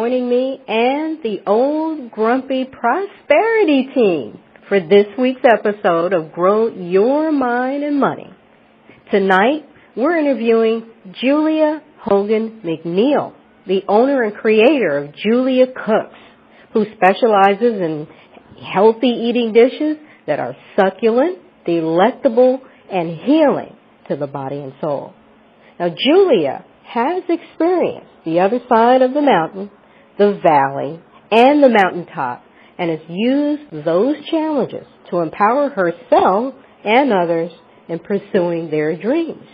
joining me and the old grumpy prosperity team for this week's episode of Grow Your Mind and Money. Tonight, we're interviewing Julia Hogan-McNeil, the owner and creator of Julia Cooks, who specializes in healthy eating dishes that are succulent, delectable, and healing to the body and soul. Now, Julia has experienced the other side of the mountain, the valley, and the mountaintop, and has used those challenges to empower herself and others in pursuing their dreams.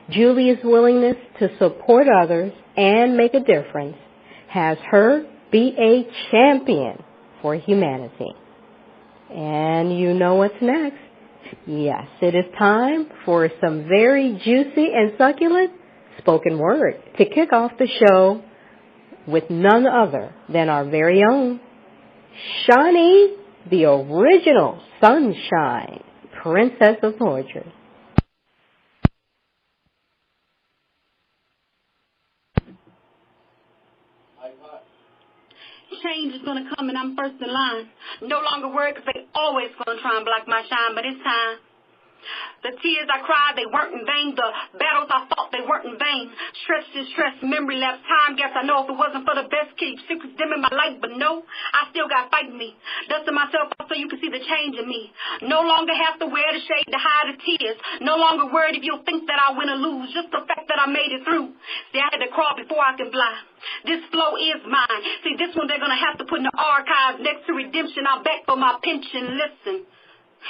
Julia's willingness to support others and make a difference has her be a champion for humanity. And you know what's next. Yes, it is time for some very juicy and succulent spoken word to kick off the show with none other than our very own Shawnee, the original sunshine princess of poetry. Change is going to come and I'm first in line. No longer worried because they always going to try and block my shine, but it's time. The tears I cried, they weren't in vain. The battles I fought, they weren't in vain. Stress, distress, memory lapse, time gaps. I know if it wasn't for the best, keep secrets dim in my life, but no, I still got fighting me. Dusting myself off so you can see the change in me. No longer have to wear the shade to hide the tears. No longer worried if you'll think that I win or lose. Just the fact that I made it through. See, I had to crawl before I could fly. This flow is mine. See, this one they're going to have to put in the archives next to redemption. I'm back for my pension. Listen,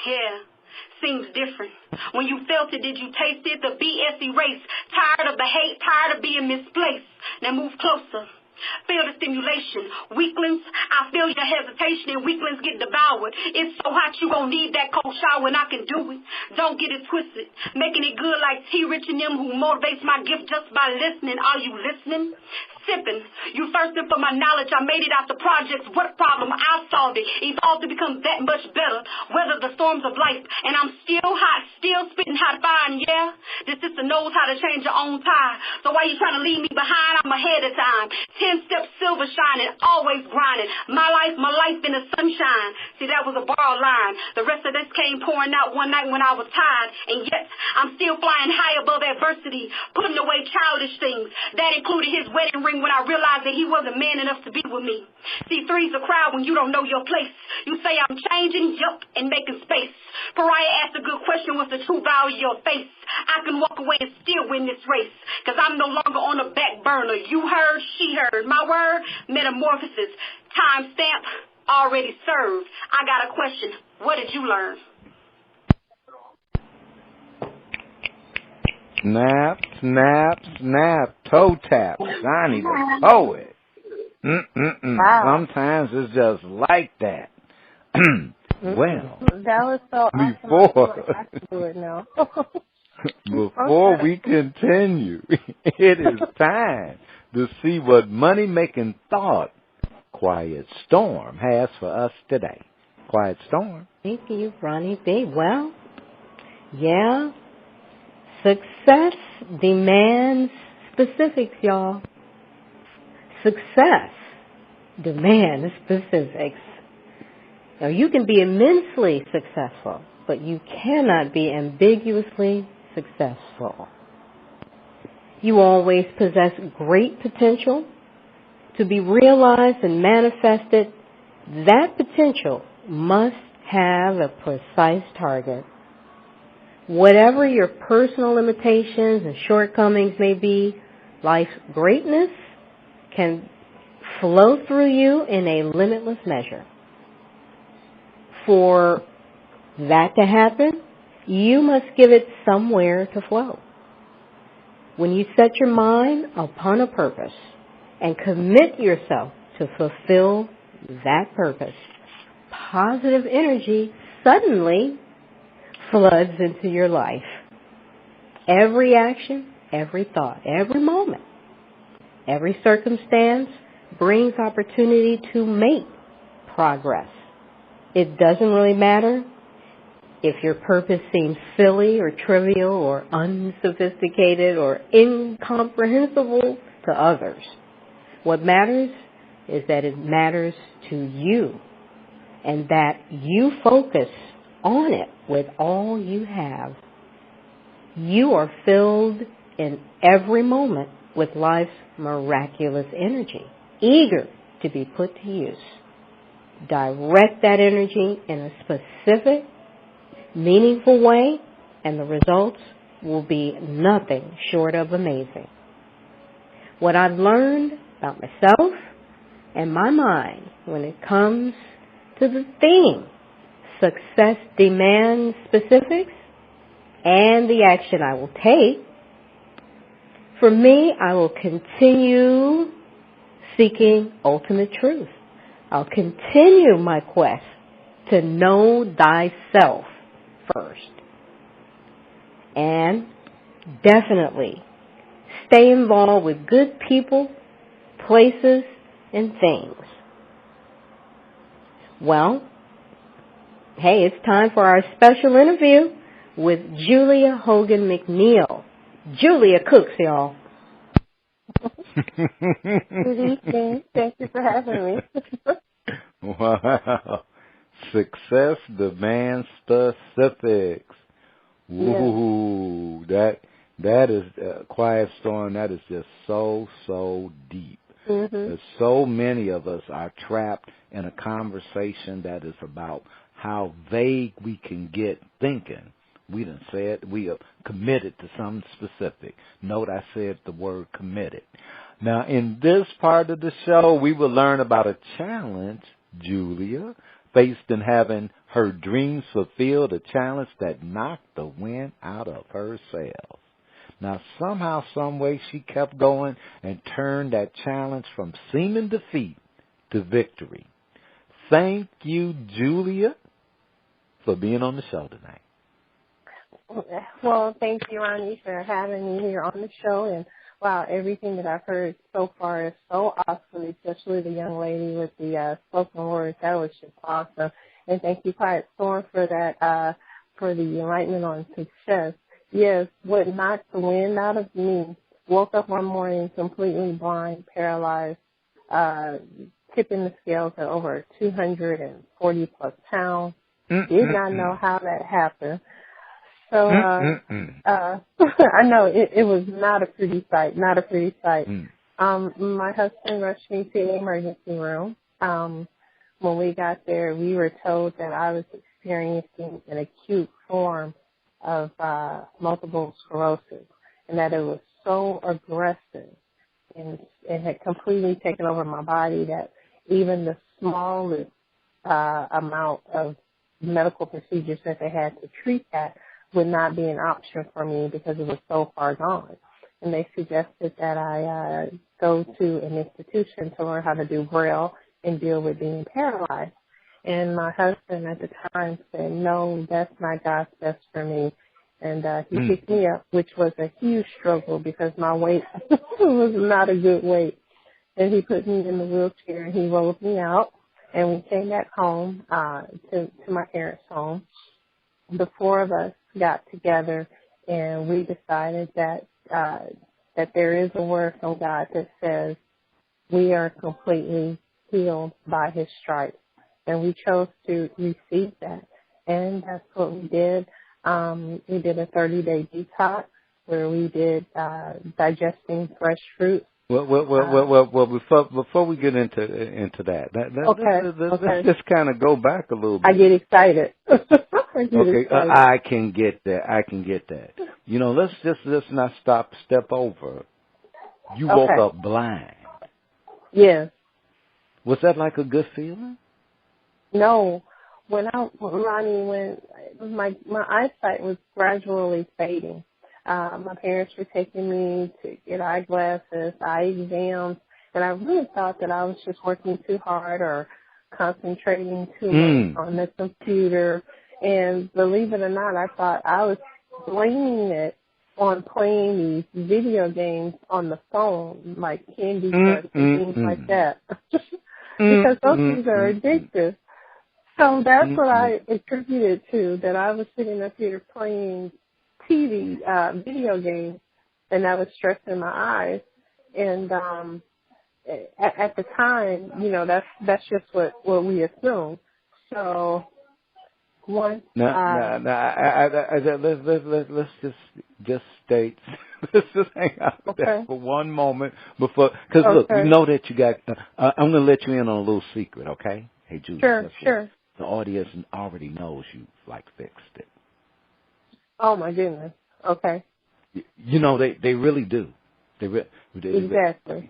yeah. Seems different. When you felt it, did you taste it? The BS erased. Tired of the hate, tired of being misplaced. Now move closer. Feel the stimulation. Weaklings, I feel your hesitation and weaklings get devoured. It's so hot you gon' need that cold shower and I can do it. Don't get it twisted. Making it good like T-Rich and them who motivates my gift just by listening. Are you listening? Sipping. You thirsting for my knowledge. I made it out the projects. What problem? I solved it. Evolved to become that much better. Weather the storms of life. And I'm still hot. Still spitting hot fire. And yeah, this sister knows how to change her own tire. So why you trying to leave me behind? I'm ahead of time. 10 steps silver shining. Always grinding. My life in the sunshine. See, that was a borrowed line. The rest of this came pouring out one night when I was tired. And yet, I'm still flying high above adversity. Putting away childish things. That included his wedding ring when I realized that he wasn't man enough to be with me. See, three's a crowd when you don't know your place. You say I'm changing, yup, and making space. Pariah asked a good question, what's the true value of your face? I can walk away and still win this race, because I'm no longer on the back burner. You heard, she heard. My word, metamorphosis. Time stamp, already served. I got a question. What did you learn? Snap, snap, snap, toe tap, Johnny the poet. Wow. Sometimes it's just like that. Well, that was so before we continue, it is time to see what money-making thought Quiet Storm has for us today. Quiet Storm. Thank you, Ronnie B. Well, yeah. Success demands specifics, y'all. Success demands specifics. Now, you can be immensely successful, but you cannot be ambiguously successful. You always possess great potential to be realized and manifested. That potential must have a precise target. Whatever your personal limitations and shortcomings may be, life's greatness can flow through you in a limitless measure. For that to happen, you must give it somewhere to flow. When you set your mind upon a purpose and commit yourself to fulfill that purpose, positive energy suddenly floods into your life. Every action, every thought, every moment, every circumstance brings opportunity to make progress. It doesn't really matter if your purpose seems silly or trivial or unsophisticated or incomprehensible to others. What matters is that it matters to you and that you focus on it with all you have. You are filled in every moment with life's miraculous energy, eager to be put to use. Direct that energy in a specific, meaningful way, and the results will be nothing short of amazing. What I've learned about myself and my mind when it comes to the theme, success demands specifics, and the action I will take. For me, I will continue seeking ultimate truth. I'll continue my quest to know thyself first. And definitely stay involved with good people, places, and things. Well, hey, it's time for our special interview with Julia Hogan-McNeil. Julia cooks, y'all. Good evening. Thank you for having me. Wow. Success demands specifics. Ooh, that is Quiet Storm. That is just so deep. There's so many of us are trapped in a conversation that is about how vague we can get thinking. We done said we are committed to something specific. Note I said the word committed. Now, in this part of the show, we will learn about a challenge Julia faced in having her dreams fulfilled, a challenge that knocked the wind out of her sails. Now, somehow, some way, she kept going and turned that challenge from seeming defeat to victory. Thank you, Julia, for being on the show tonight. Well, thank you, Ronnie, for having me here on the show. And, wow, everything that I've heard so far is so awesome, especially the young lady with the spoken words. That was just awesome. And thank you, Quiet Storm, for that, for the enlightenment on success. Yes, what knocked the wind out of me, woke up one morning completely blind, paralyzed, tipping the scales at over 240-plus pounds. Did not know how that happened. So, I know it was not a pretty sight, My husband rushed me to the emergency room. When we got there, we were told that I was experiencing an acute form of multiple sclerosis, and that it was so aggressive and it had completely taken over my body that even the smallest amount of medical procedures that they had to treat that would not be an option for me because it was so far gone. And they suggested that I go to an institution to learn how to do Braille and deal with being paralyzed. And my husband at the time said, no, that's not God's best for me. And he picked me up, which was a huge struggle because my weight was not a good weight. And he put me in the wheelchair and he rolled me out. And we came back home to my parents' home. The four of us got together and we decided that there is a word from God that says we are completely healed by his stripes. And we chose to receive that. And that's what we did. We did a 30-day detox where we did digesting fresh fruit. Well, before we get into that, let's just kind of go back a little bit. I get excited. I can get that. You know, let's not step over. You woke up blind. Yes. Was that like a good feeling? No. When my eyesight was gradually fading. My parents were taking me to get eyeglasses, eye exams, and I really thought that I was just working too hard or concentrating too much on the computer. And believe it or not, I thought I was blaming it on playing these video games on the phone, like Candy Crush and things like that, because those things are addictive. So that's what I attributed to, that I was sitting up here playing TV, video games, and that was stressing my eyes. And at the time, that's just what we assume. So once let's just state. Let's just hang out with that for one moment before, because look, you know that you got. I'm going to let you in on a little secret, okay? Hey, Julia. Sure. The audience already knows you fixed it. Oh my goodness. Okay. They really do. Exactly.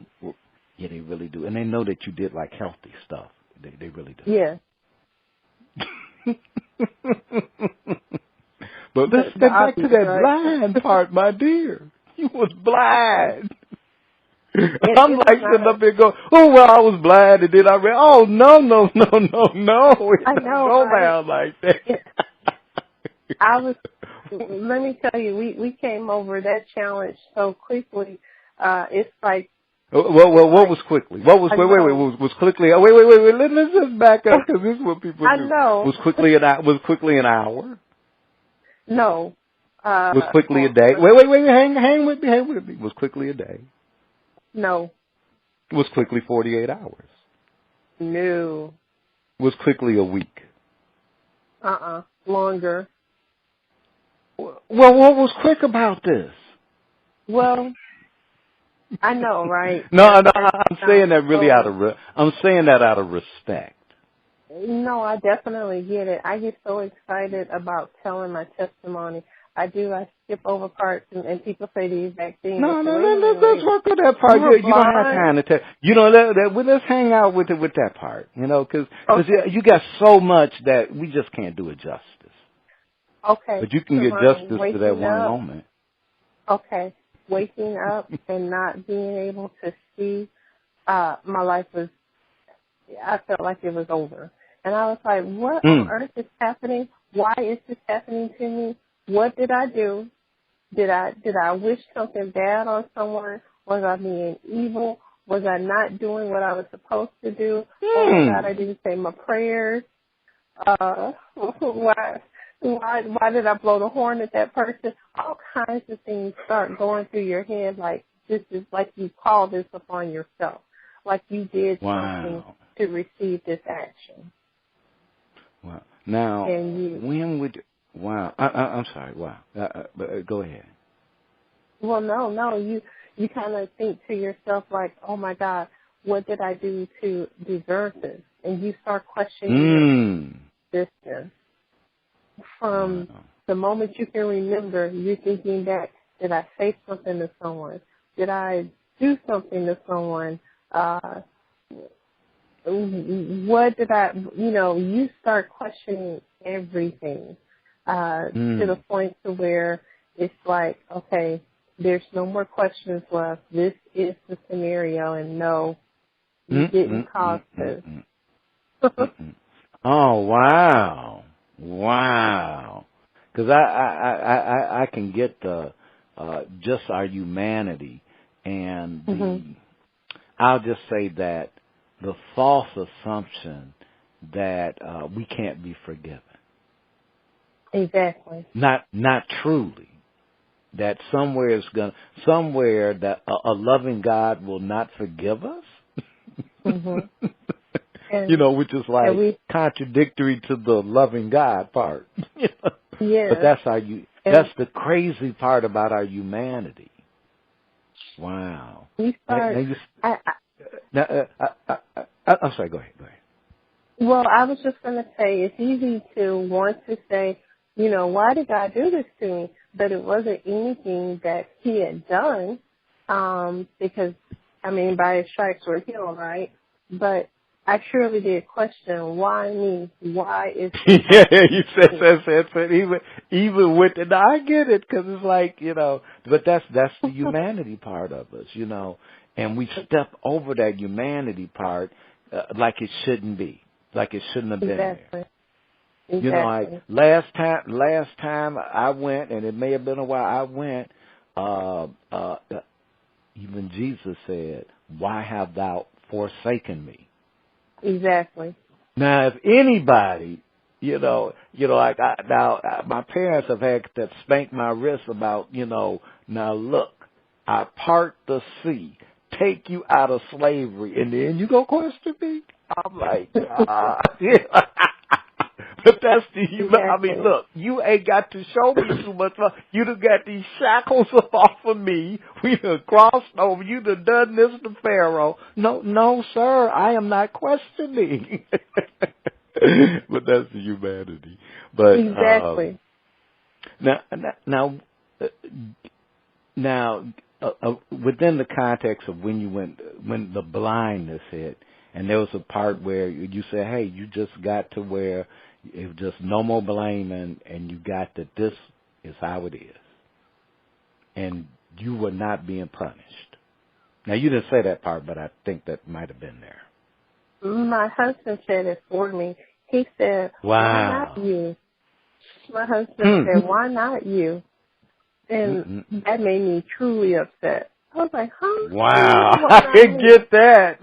Yeah, they really do, and they know that you did healthy stuff. They really do. Yeah. But let's get back to that blind part, my dear. You was blind. I'm sitting up here going, oh, well, I was blind, and then I read, oh, no. I know. Go down like that. Let me tell you, we came over that challenge so quickly. It's like. Well, what was quickly? What was, was quickly, wait, let's just back up, because this is what people do. I know. Was quickly an hour? No. Was quickly a day? Wait, hang with me. Was quickly a day? No. Was quickly 48 hours? No. Was quickly a week? Longer. Well, what was quick about this? Well, I know, right? No, I'm saying that really out of respect. No, I definitely get it. I get so excited about telling my testimony. I skip over parts, and people say the exact thing. No, let's work on that part. You don't have time to tell. Let's hang out with that part, because you got so much that we just can't do it justice. Okay. But you can get justice to that one moment. Okay. Waking up and not being able to see, my life I felt like it was over. And I was like, what on earth is happening? Why is this happening to me? What did I do? Did I wish something bad on someone? Was I being evil? Was I not doing what I was supposed to do? Oh my God, I didn't say my prayers. Why did I blow the horn at that person? All kinds of things start going through your head, like this is like you called this upon yourself, like you did something to receive this action. Wow. Now, when would? Wow. I'm sorry. Wow. But go ahead. Well, no. You kind of think to yourself like, oh my God, what did I do to deserve this? And you start questioning your existence. From the moment you can remember, you're thinking back, did I say something to someone? Did I do something to someone? What did I, you start questioning everything to the point to where it's like, okay, there's no more questions left. This is the scenario, and no, you didn't cause this. Oh, wow. Wow. Because I can get the just our humanity and I'll just say that the false assumption that we can't be forgiven. Exactly. Not truly. That somewhere that a loving God will not forgive us. Which is contradictory to the loving God part. Yeah. But that's the crazy part about our humanity. Wow. You start. I'm sorry. Go ahead. Well, I was just going to say it's easy to want to say, why did God do this to me? But it wasn't anything that He had done, because by His stripes we're healed, right? But I surely did question, why me? Why is this you said even with it. I get it, because it's like, but that's the humanity part of us, and we step over that humanity part like it shouldn't be, like it shouldn't have been there. Exactly. Last time I went, and it may have been a while I went, even Jesus said, why have thou forsaken me? Exactly. Now, if anybody, my parents have had to spank my wrist about, now look, I part the sea take you out of slavery, and then you go question me? I'm like, yeah. But that's the human. I mean, look, you ain't got to show me too much. You done got these shackles off of me. We done crossed over. You done this to Pharaoh. No, sir, I am not questioning. But that's the humanity. But exactly. Now, within the context of when the blindness hit, and there was a part where you said, hey, you just got to where it was just no more blaming, and you got that this is how it is. And you were not being punished. Now, you didn't say that part, but I think that might have been there. My husband said it for me. He said, wow. Why not you? My husband said, why not you? And that made me truly upset. I was like, huh? Wow, I can get that.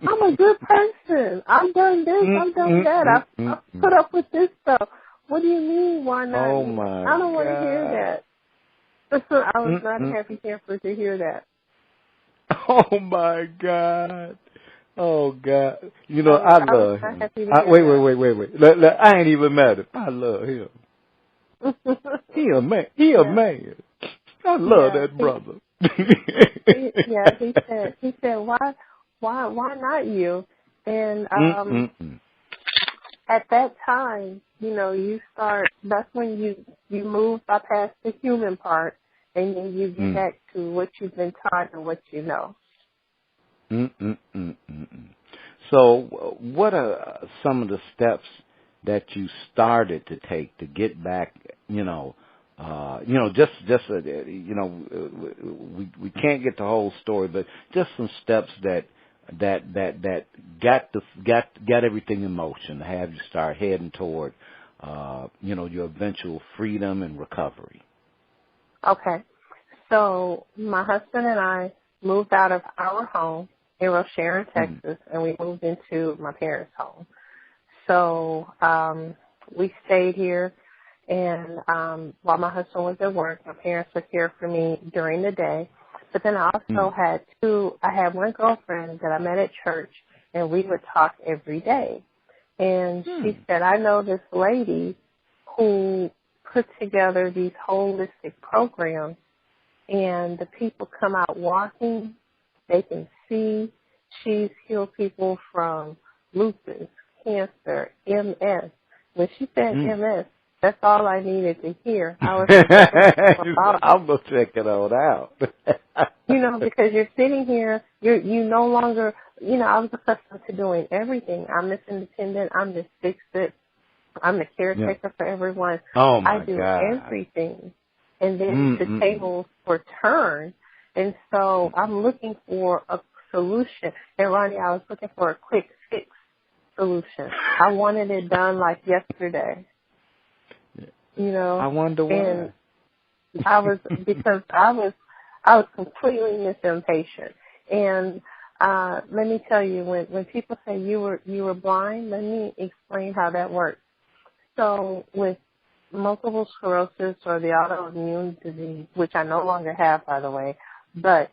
I'm a good person. I've done this, I've done that. I've put up with this stuff. What do you mean, why not? Oh, my I don't want to hear that. I was not a happy camper to hear that. Oh, my God. Oh, God. You know, I love him. Wait. I ain't even mad at him. I love him. He a man. A man. I love that brother. He said, why not you? And at that time, you know, that's when you move past the human part, and then you get back to what you've been taught and what you know. So, what are some of the steps that you started to take to get back? We can't get the whole story, but just some steps that got everything in motion to have you start heading toward, your eventual freedom and recovery. Okay. So my husband and I moved out of our home in Rochelle, Texas, and we moved into my parents' home. So we stayed here, and while my husband was at work, my parents would care for me during the day. But then I also had one girlfriend that I met at church, and we would talk every day. And she said, I know this lady who put together these holistic programs, and the people come out walking, they can see. She's healed people from lupus, cancer, MS. When she said MS, that's all I needed to hear. I was I'm going to check it all out. Because you're sitting here, you no longer, I was accustomed to doing everything. I'm this independent. I'm this fix-it. I'm the caretaker for everyone. Oh, my God. I do everything. And then the tables were turned. And so I'm looking for a solution. And, Ronnie, I was looking for a quick fix solution. I wanted it done like yesterday. I wonder why. And I was completely impatient. And let me tell you, when people say you were blind, let me explain how that works. So with multiple sclerosis or the autoimmune disease, which I no longer have, by the way, but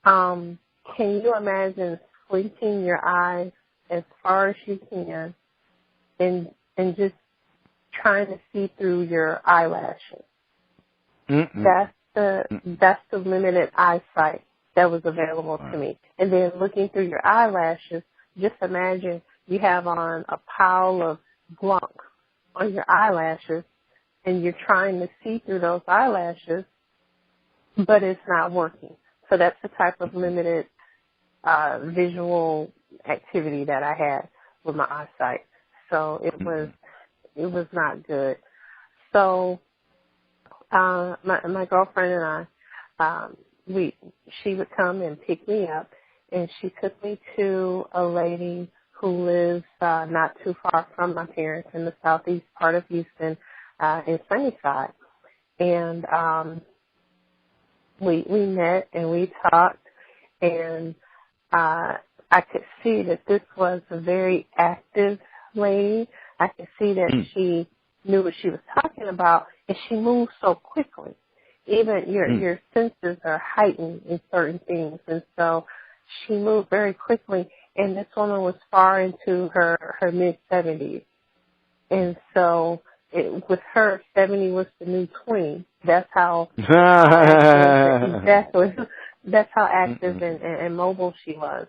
can you imagine squinting your eyes as far as you can and just trying to see through your eyelashes? That's the limited eyesight that was available to me. And then looking through your eyelashes, just imagine you have on a pile of glunk on your eyelashes, and you're trying to see through those eyelashes, but it's not working. So that's the type of limited visual activity that I had with my eyesight. So it was not good. So my girlfriend and I, she would come and pick me up, and she took me to a lady who lives not too far from my parents in the southeast part of Houston, in Sunnyside. And we met and we talked, and I could see that this was a very active lady. I could see that she knew what she was talking about, and she moved so quickly. even your senses are heightened in certain things. And so she moved very quickly, and this woman was far into her mid-70s. And so with her, 70 was the new 20. That's how exactly. That's how active and mobile she was.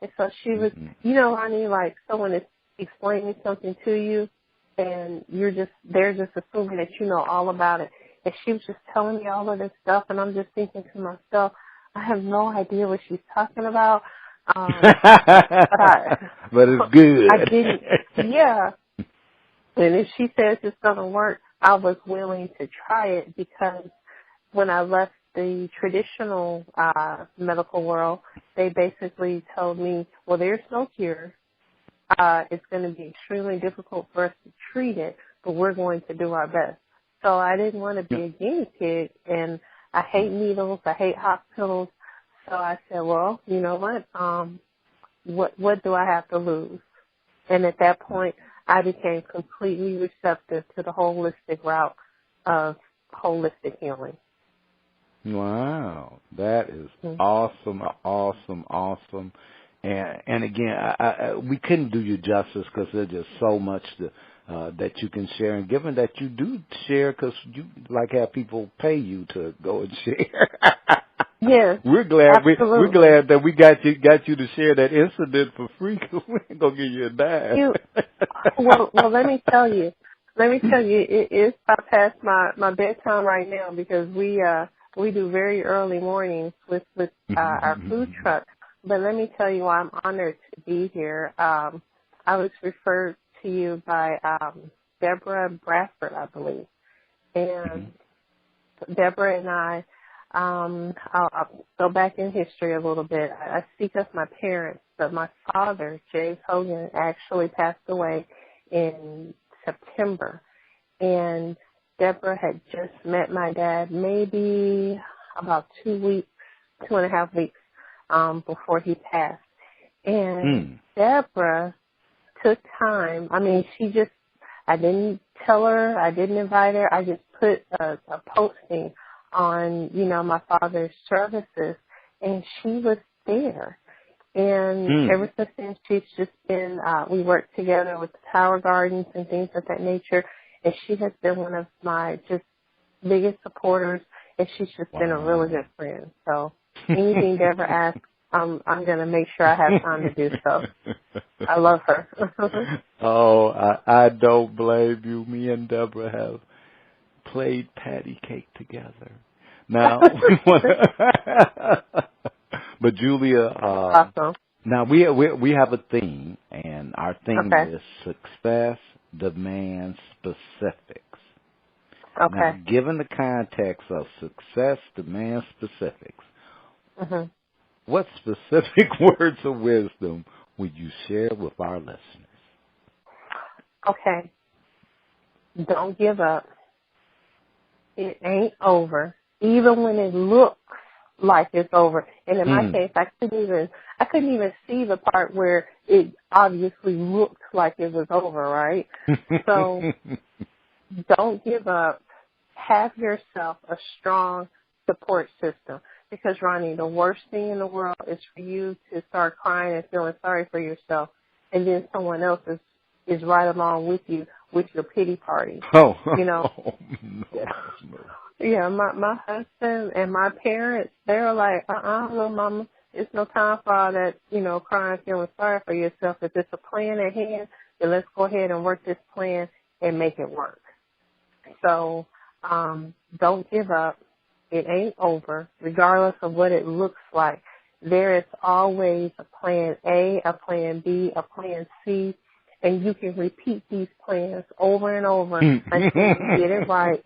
And so she was, Ronnie, like someone is explaining something to you, and they're just assuming that you know all about it. And she was just telling me all of this stuff, and I'm just thinking to myself, I have no idea what she's talking about. But it's good. I didn't, yeah. And if she says it's going to work, I was willing to try it, because when I left the traditional medical world, they basically told me, well, there's no cure. It's going to be extremely difficult for us to treat it, but we're going to do our best. So I didn't want to be a guinea pig, and I hate needles. I hate hospitals. So I said, well, you know what do I have to lose? And at that point, I became completely receptive to the holistic route of holistic healing. Wow, that is awesome. And again, we couldn't do you justice, because there's just so much that you can share. And given that you do share, because you like have people pay you to go and share. Yes, we're glad that we got you to share that incident for free, because we ain't gonna give you a dime. Well, let me tell you, it is past my bedtime right now, because we do very early mornings with our food truck. But let me tell you why I'm honored to be here. I was referred to you by Deborah Bradford, I believe, and Deborah and I. I'll go back in history a little bit. I speak of my parents, but my father, James Hogan, actually passed away in September. And Deborah had just met my dad maybe about 2.5 weeks before he passed. And Deborah took time. I mean, I didn't tell her, I didn't invite her. I just put a posting on, my father's services, and she was there. And ever since then, she's just been, we worked together with the Tower Gardens and things of that nature, and she has been one of my just biggest supporters, and she's just been a really good friend. So anything Deborah asks, I'm going to make sure I have time to do so. I love her. Oh, I don't blame you. Me and Deborah have played patty cake together. Now, but Julia, awesome. Now we have a theme, and our theme is success demands specifics. Okay. Now, given the context of success demands specifics, what specific words of wisdom would you share with our listeners? Okay. Don't give up. It ain't over, even when it looks like it's over. And in my case, I couldn't even see the part where it obviously looked like it was over, right? So don't give up. Have yourself a strong support system. Because, Ronnie, the worst thing in the world is for you to start crying and feeling sorry for yourself, and then someone else is right along with you with your pity party. Oh, no. Yeah, my husband and my parents, they're like, no, Mama, it's no time for all that, crying, feeling sorry for yourself. If it's a plan at hand, then let's go ahead and work this plan and make it work. So don't give up. It ain't over, regardless of what it looks like. There is always a plan A, a plan B, a plan C, and you can repeat these plans over and over until you get it right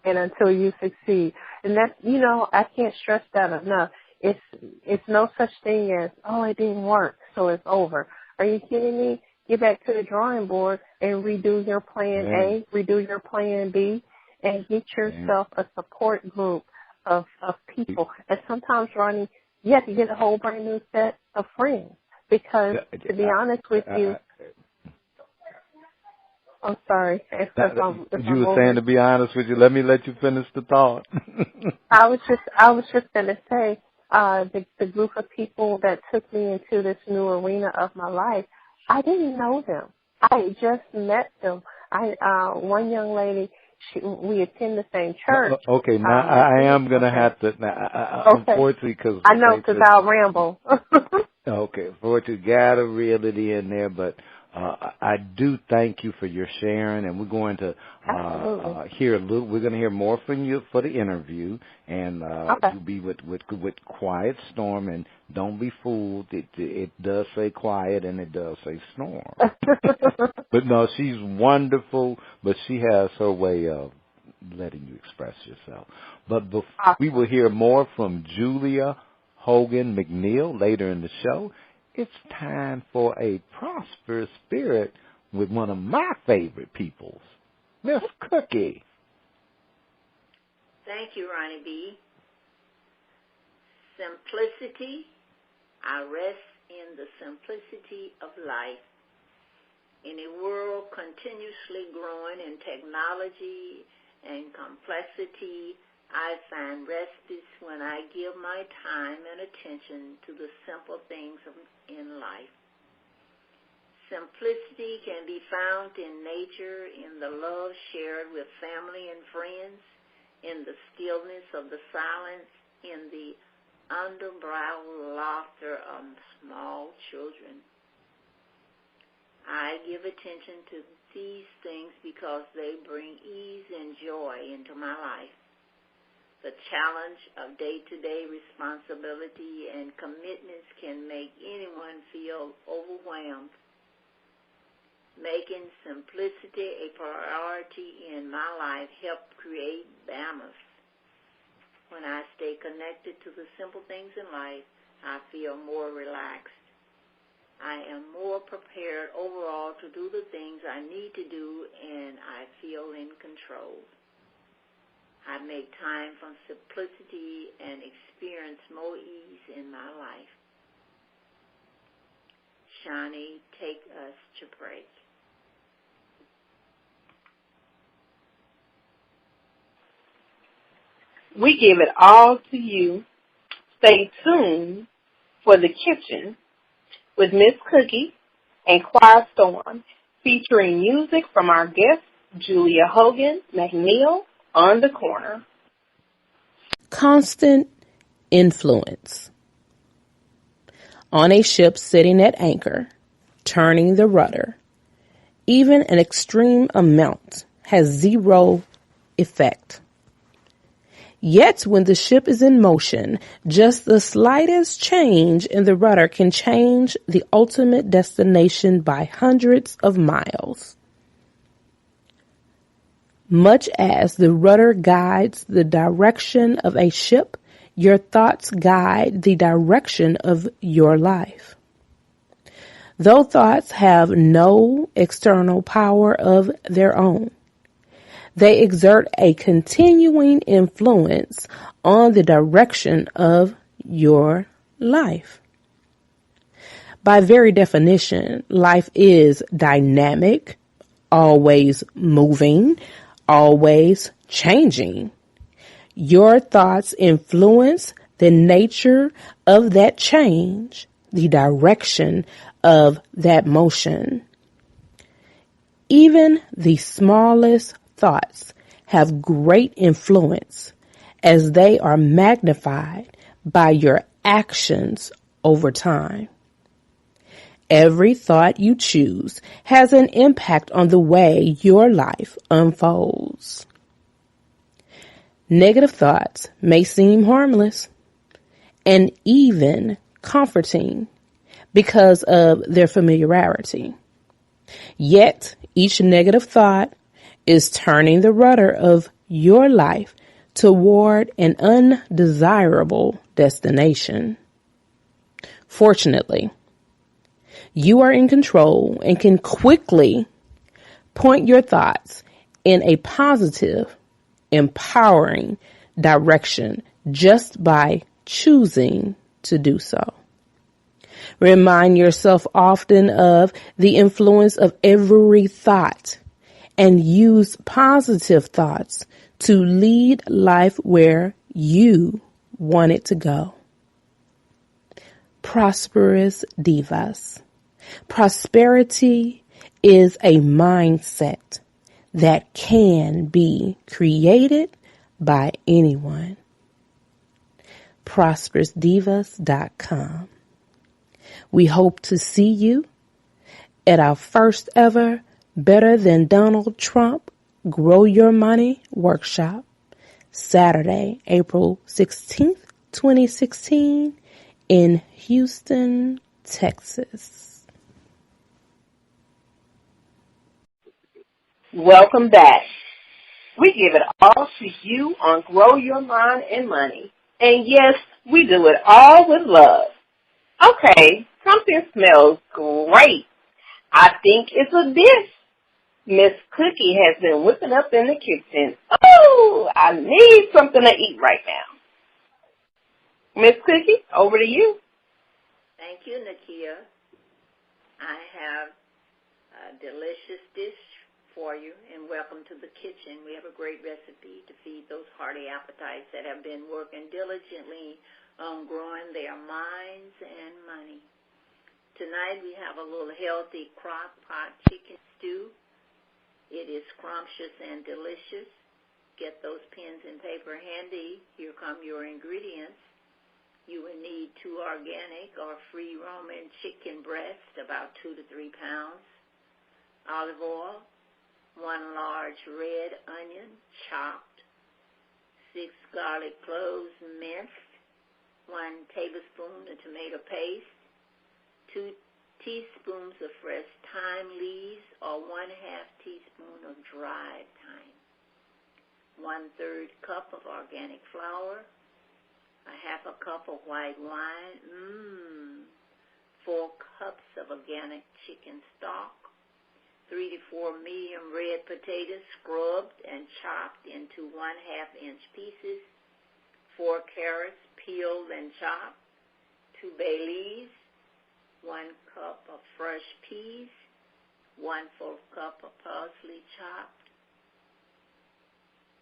and until you succeed. And that's, I can't stress that enough. It's no such thing as, it didn't work, so it's over. Are you kidding me? Get back to the drawing board and redo your plan A, redo your plan B, and get yourself a support group of people. And sometimes, Ronnie, you have to get a whole brand new set of friends, because to be honest with you, I'm sorry. You were saying, to be honest with you, let me let you finish the thought. I was just going to say, the group of people that took me into this new arena of my life, I didn't know them. I just met them. One young lady, we attend the same church. Okay, now I am going to have to, unfortunately, because I know, because I'll ramble. Okay, unfortunately, got to reel it in there, but I do thank you for your sharing, and we're going to hear we're going to hear more from you for the interview, and you'll be with Quiet Storm, and don't be fooled. It does say quiet, and it does say storm. But no, she's wonderful, but she has her way of letting you express yourself. But we will hear more from Julia Hogan-McNeil later in the show. It's time for a prosperous spirit with one of my favorite peoples, Miss Cookie. Thank you, Ronnie B. Simplicity. I rest in the simplicity of life. In a world continuously growing in technology and complexity, I find rest is when I give my time and attention to the simple things in life. Simplicity can be found in nature, in the love shared with family and friends, in the stillness of the silence, in the underbrow laughter of small children. I give attention to these things because they bring ease and joy into my life. The challenge of day-to-day responsibility and commitments can make anyone feel overwhelmed. Making simplicity a priority in my life helped create balance. When I stay connected to the simple things in life, I feel more relaxed. I am more prepared overall to do the things I need to do, and I feel in control. I make time for simplicity and experience more ease in my life. Shani, take us to break. We give it all to you. Stay tuned for The Kitchen with Miss Cookie and Quiet Storm, featuring music from our guest, Julia Hogan-McNeil, on the Korner. Constant influence. On a ship sitting at anchor, turning the rudder, even an extreme amount has zero effect. Yet when the ship is in motion, just the slightest change in the rudder can change the ultimate destination by hundreds of miles. Much as the rudder guides the direction of a ship, your thoughts guide the direction of your life. Though thoughts have no external power of their own, they exert a continuing influence on the direction of your life. By very definition, life is dynamic, always moving, always changing. Your thoughts influence the nature of that change, the direction of that motion. Even the smallest thoughts have great influence as they are magnified by your actions over time. Every thought you choose has an impact on the way your life unfolds. Negative thoughts may seem harmless and even comforting because of their familiarity. Yet, each negative thought is turning the rudder of your life toward an undesirable destination. Fortunately, you are in control and can quickly point your thoughts in a positive, empowering direction just by choosing to do so. Remind yourself often of the influence of every thought and use positive thoughts to lead life where you want it to go. Prosperous Divas. Prosperity is a mindset that can be created by anyone. ProsperousDivas.com. We hope to see you at our first ever Better Than Donald Trump Grow Your Money workshop, Saturday, April 16th, 2016, in Houston, Texas. Welcome back. We give it all to you on Grow Your Mind and Money. And yes, we do it all with love. Okay, something smells great. I think it's a dish. Miss Cookie has been whipping up in the kitchen. Oh, I need something to eat right now. Miss Cookie, over to you. Thank you, Nakia. I have a delicious dish for you, and welcome to the kitchen. We have a great recipe to feed those hearty appetites that have been working diligently on growing their minds and money. Tonight we have a little healthy crock pot chicken stew. It is scrumptious and delicious. Get those pens and paper handy. Here come your ingredients. You will need 2 organic or free-roaming chicken breasts, about 2 to 3 pounds, olive oil, 1 large red onion, chopped, 6 garlic cloves minced, 1 tablespoon of tomato paste, 2 teaspoons of fresh thyme leaves or 1/2 teaspoon of dried thyme, 1/3 cup of organic flour, 1/2 cup of white wine, 4 cups of organic chicken stock, 3 to 4 medium red potatoes scrubbed and chopped into 1/2 inch pieces, 4 carrots peeled and chopped, 2 bay leaves, 1 cup of fresh peas, 1/4 cup of parsley chopped.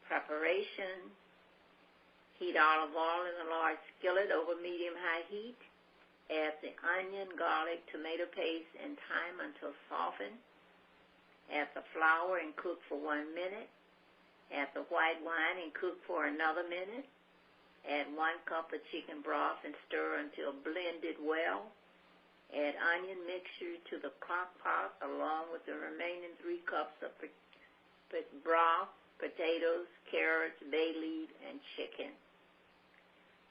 Preparation: heat olive oil in a large skillet over medium-high heat. Add the onion, garlic, tomato paste, and thyme until softened. Add the flour and cook for 1 minute. Add the white wine and cook for another minute. Add 1 cup of chicken broth and stir until blended well. Add onion mixture to the crock pot along with the remaining 3 cups of broth, potatoes, carrots, bay leaf, and chicken.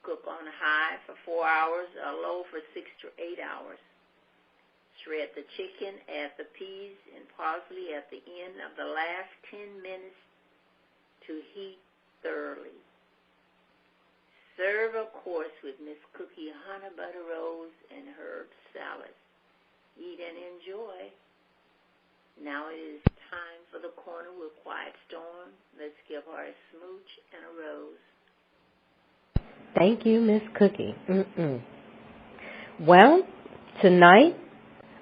Cook on high for 4 hours or low for 6 to 8 hours. Shred the chicken, add the peas and parsley at the end of the last 10 minutes to heat thoroughly. Serve a course with Miss Cookie honey butter rolls and herb salad. Eat and enjoy. Now it is time for the corner with Quiet Storm. Let's give her a smooch and a rose. Thank you, Miss Cookie. Well, tonight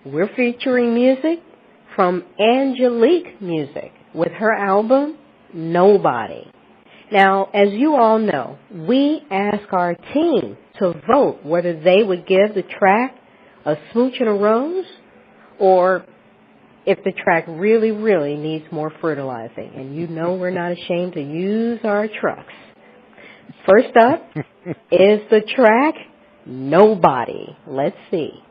we're featuring music from Angelique Music with her album, Nobody. Now, as you all know, we ask our team to vote whether they would give the track a smooch and a rose or if the track really, really needs more fertilizing. And you know we're not ashamed to use our trucks. First up is the track, Nobody. Let's see.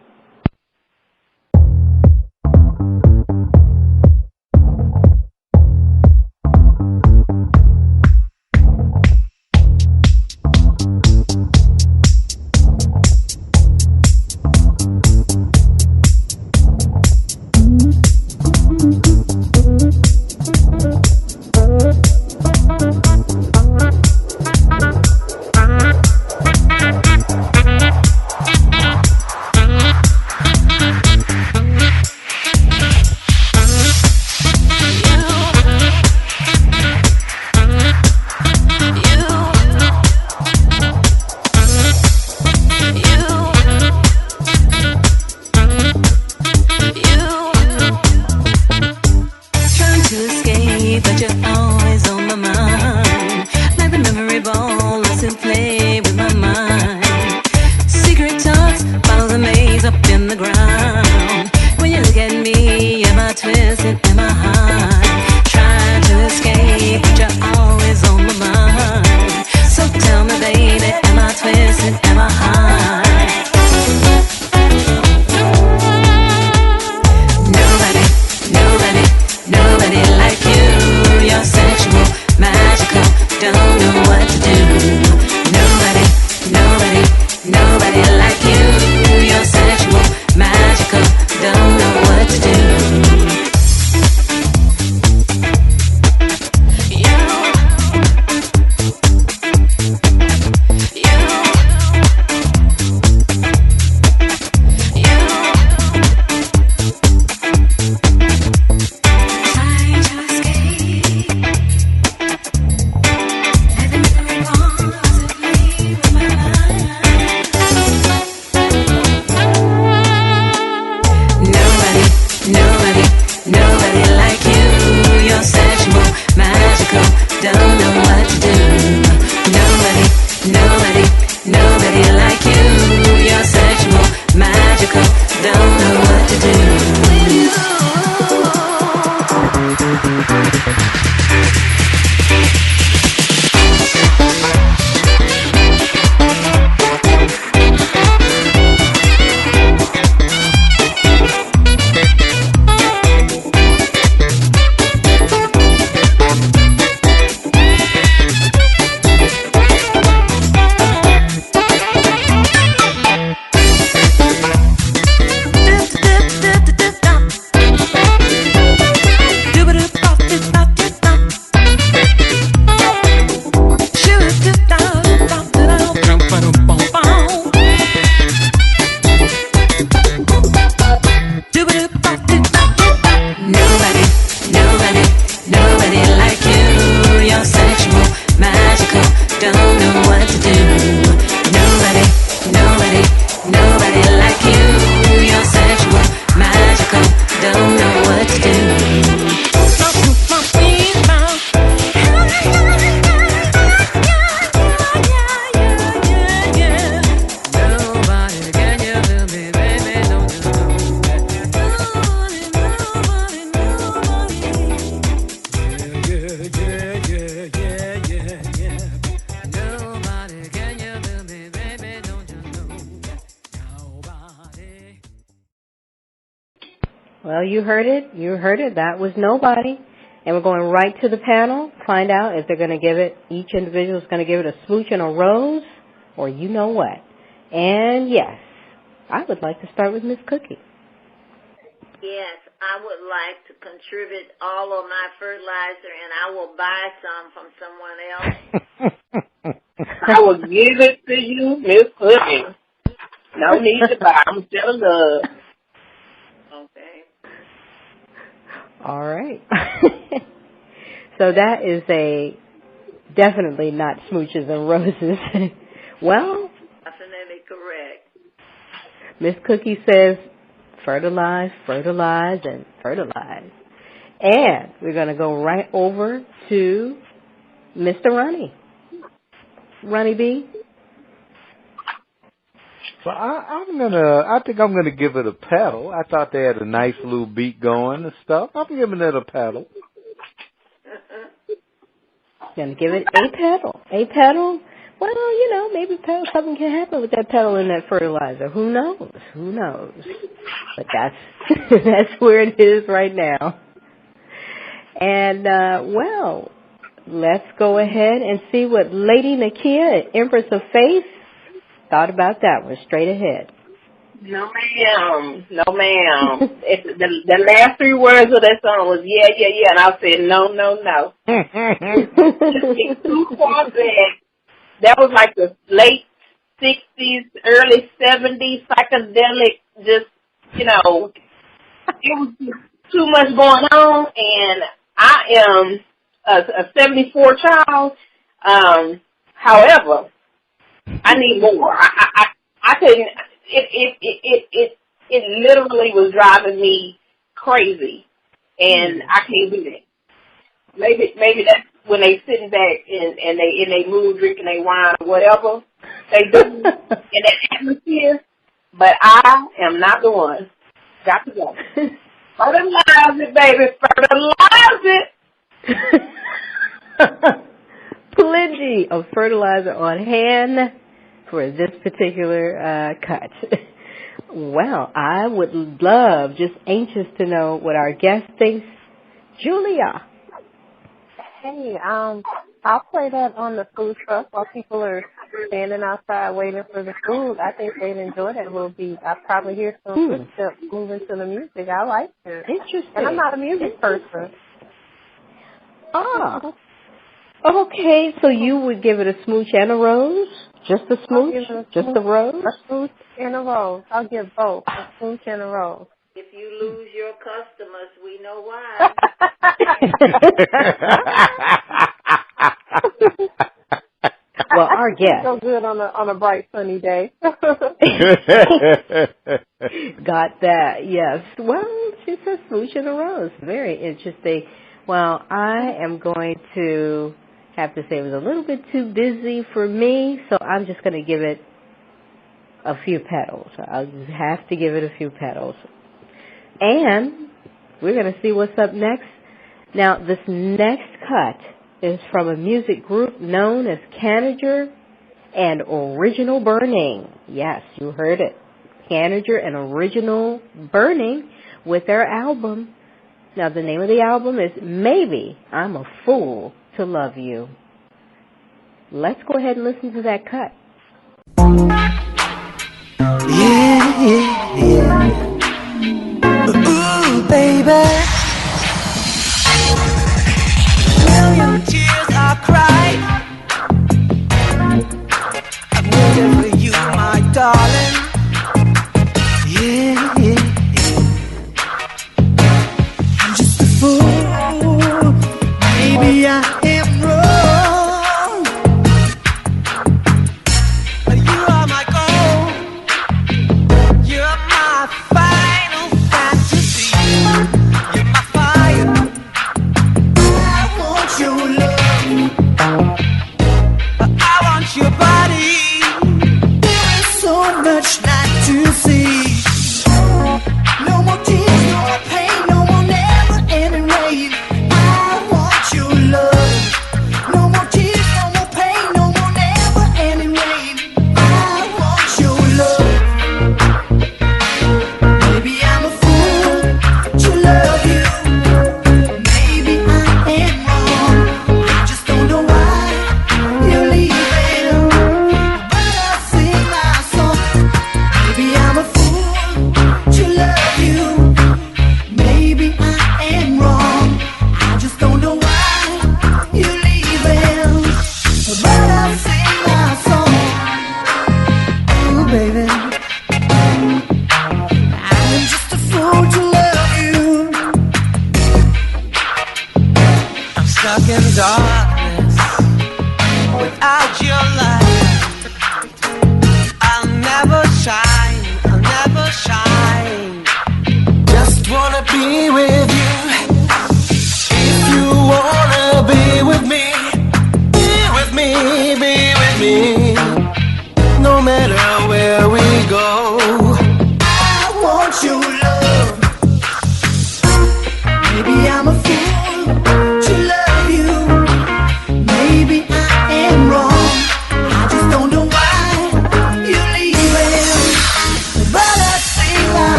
what to do. Nobody like you. You're sexual, magical, don't know what to do. Well, you heard it. That was Nobody. And we're going right to the panel, find out if they're going to give it, each individual is going to give it a smooch and a rose, or you know what. And yes, I would like to start with Miss Cookie. Yes, I would like to contribute all of my fertilizer, and I will buy some from someone else. I will give it to you, Miss Cookie. No need to buy. I'm still love. Okay. All right. So that is definitely not smooches and roses. Well, Definitely correct. Miss Cookie says fertilize, fertilize, and fertilize. And we're going to go right over to Mr. Ronnie. Ronnie B. So I think I'm gonna give it a pedal. I thought they had a nice little beat going and stuff. I'm giving it a pedal. Gonna give it a pedal. A pedal? Well, maybe something can happen with that pedal and that fertilizer. Who knows? But that's where it is right now. And well, let's go ahead and see what Lady Nakia, Empress of Faith, thought about that one. Straight ahead. No, ma'am. The last three words of that song was yeah, and I said no. It's too far back. That was like the late 60s, early 70s, psychedelic, just, it was just too much going on, and I am a 74 child. However, I need more. I couldn't. It literally was driving me crazy, and I can't do that. Maybe that's when they sitting back and they mood drinking their wine or whatever they do in that atmosphere. But I am not the one. Got to go. Fertilize it, baby. Fertilize it. Plenty of fertilizer on hand for this particular cut. Well, I would love, just anxious to know what our guest thinks. Julia. Hey, I'll play that on the food truck while people are standing outside waiting for the food. I think they'd enjoy that little beat. I'll probably hear some footsteps moving to the music. I like it. Interesting. And I'm not a music person. Ah. Okay, so you would give it a smooch and a rose? Just a smooch? Just a rose? A smooch and a rose. I'll give both, a smooch and a rose. If you lose your customers, we know why. Well, our guest. So good on a bright sunny day. Got that, yes. Well, she says smooch and a rose. Very interesting. Well, I am going to have to say it was a little bit too busy for me, so I'm just going to give it a few petals. I'll just have to give it a few petals. And we're going to see what's up next. Now, this next cut is from a music group known as Banager and Original Burning. Yes, you heard it. Banager and Original Burning with their album. Now, the name of the album is Maybe I'm a Fool to Love You. Let's go ahead and listen to that cut. Yeah. Ooh, baby. Million tears I cried. I'm waiting for you, my darling. Yeah. I'm just a fool. Maybe I am wrong.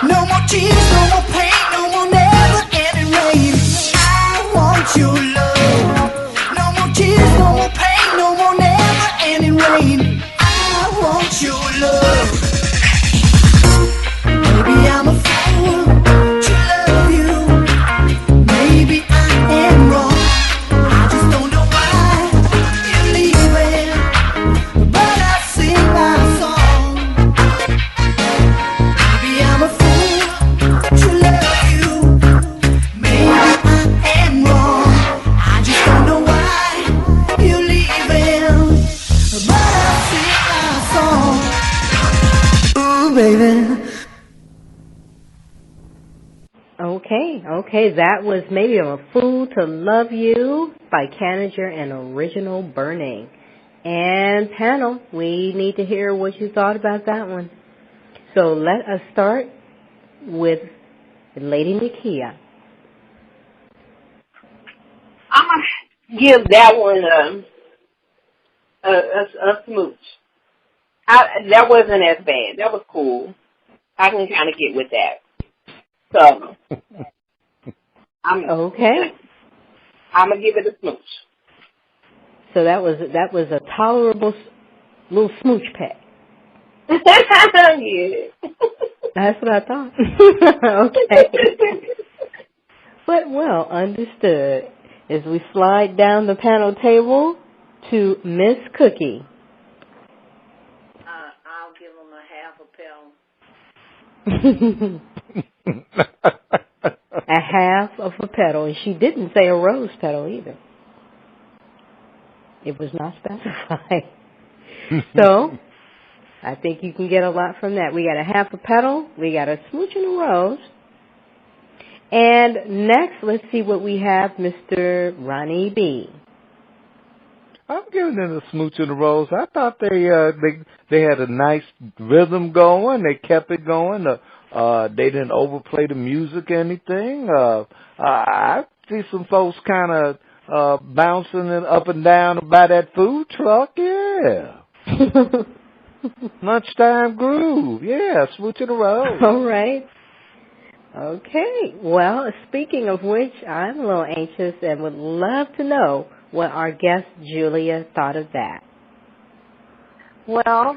No more tears, no more pain, no more never ending rain. I want your love. No more tears, no more pain, no more never ending rain. I want your love. Maybe I'm a fool to love you. Maybe I am wrong. I just don't know why you're leaving. But I sing my song. Maybe I'm a fool to love you. Maybe I am wrong. I just don't know why you're leaving. But I sing my song. Ooh, baby. Okay, that was Maybe I'm a Fool to Love You by Banager Original Burning. And panel, we need to hear what you thought about that one. So let us start with Lady Nakia. I'm going to give that one a smooch. That wasn't as bad. That was cool. I can kind of get with that. So, I'm going to give it a smooch. So that was a tolerable little smooch pack. Yeah. That's what I thought. Okay. But well understood. As we slide down the panel table to Miss Cookie. I'll give them a half a petal. A half of a petal, and she didn't say a rose petal either. It was not specified. So, I think you can get a lot from that. We got a half a petal, we got a smooch and a rose. And next, let's see what we have, Mr. Ronnie B. I'm giving them a smooch and a rose. I thought they had a nice rhythm going. They kept it going. They didn't overplay the music or anything. I see some folks kind of bouncing it up and down by that food truck. Yeah. Lunchtime groove. Yeah, smooch and a rose. All right. Okay. Well, speaking of which, I'm a little anxious and would love to know what our guest Julia thought of that. Well,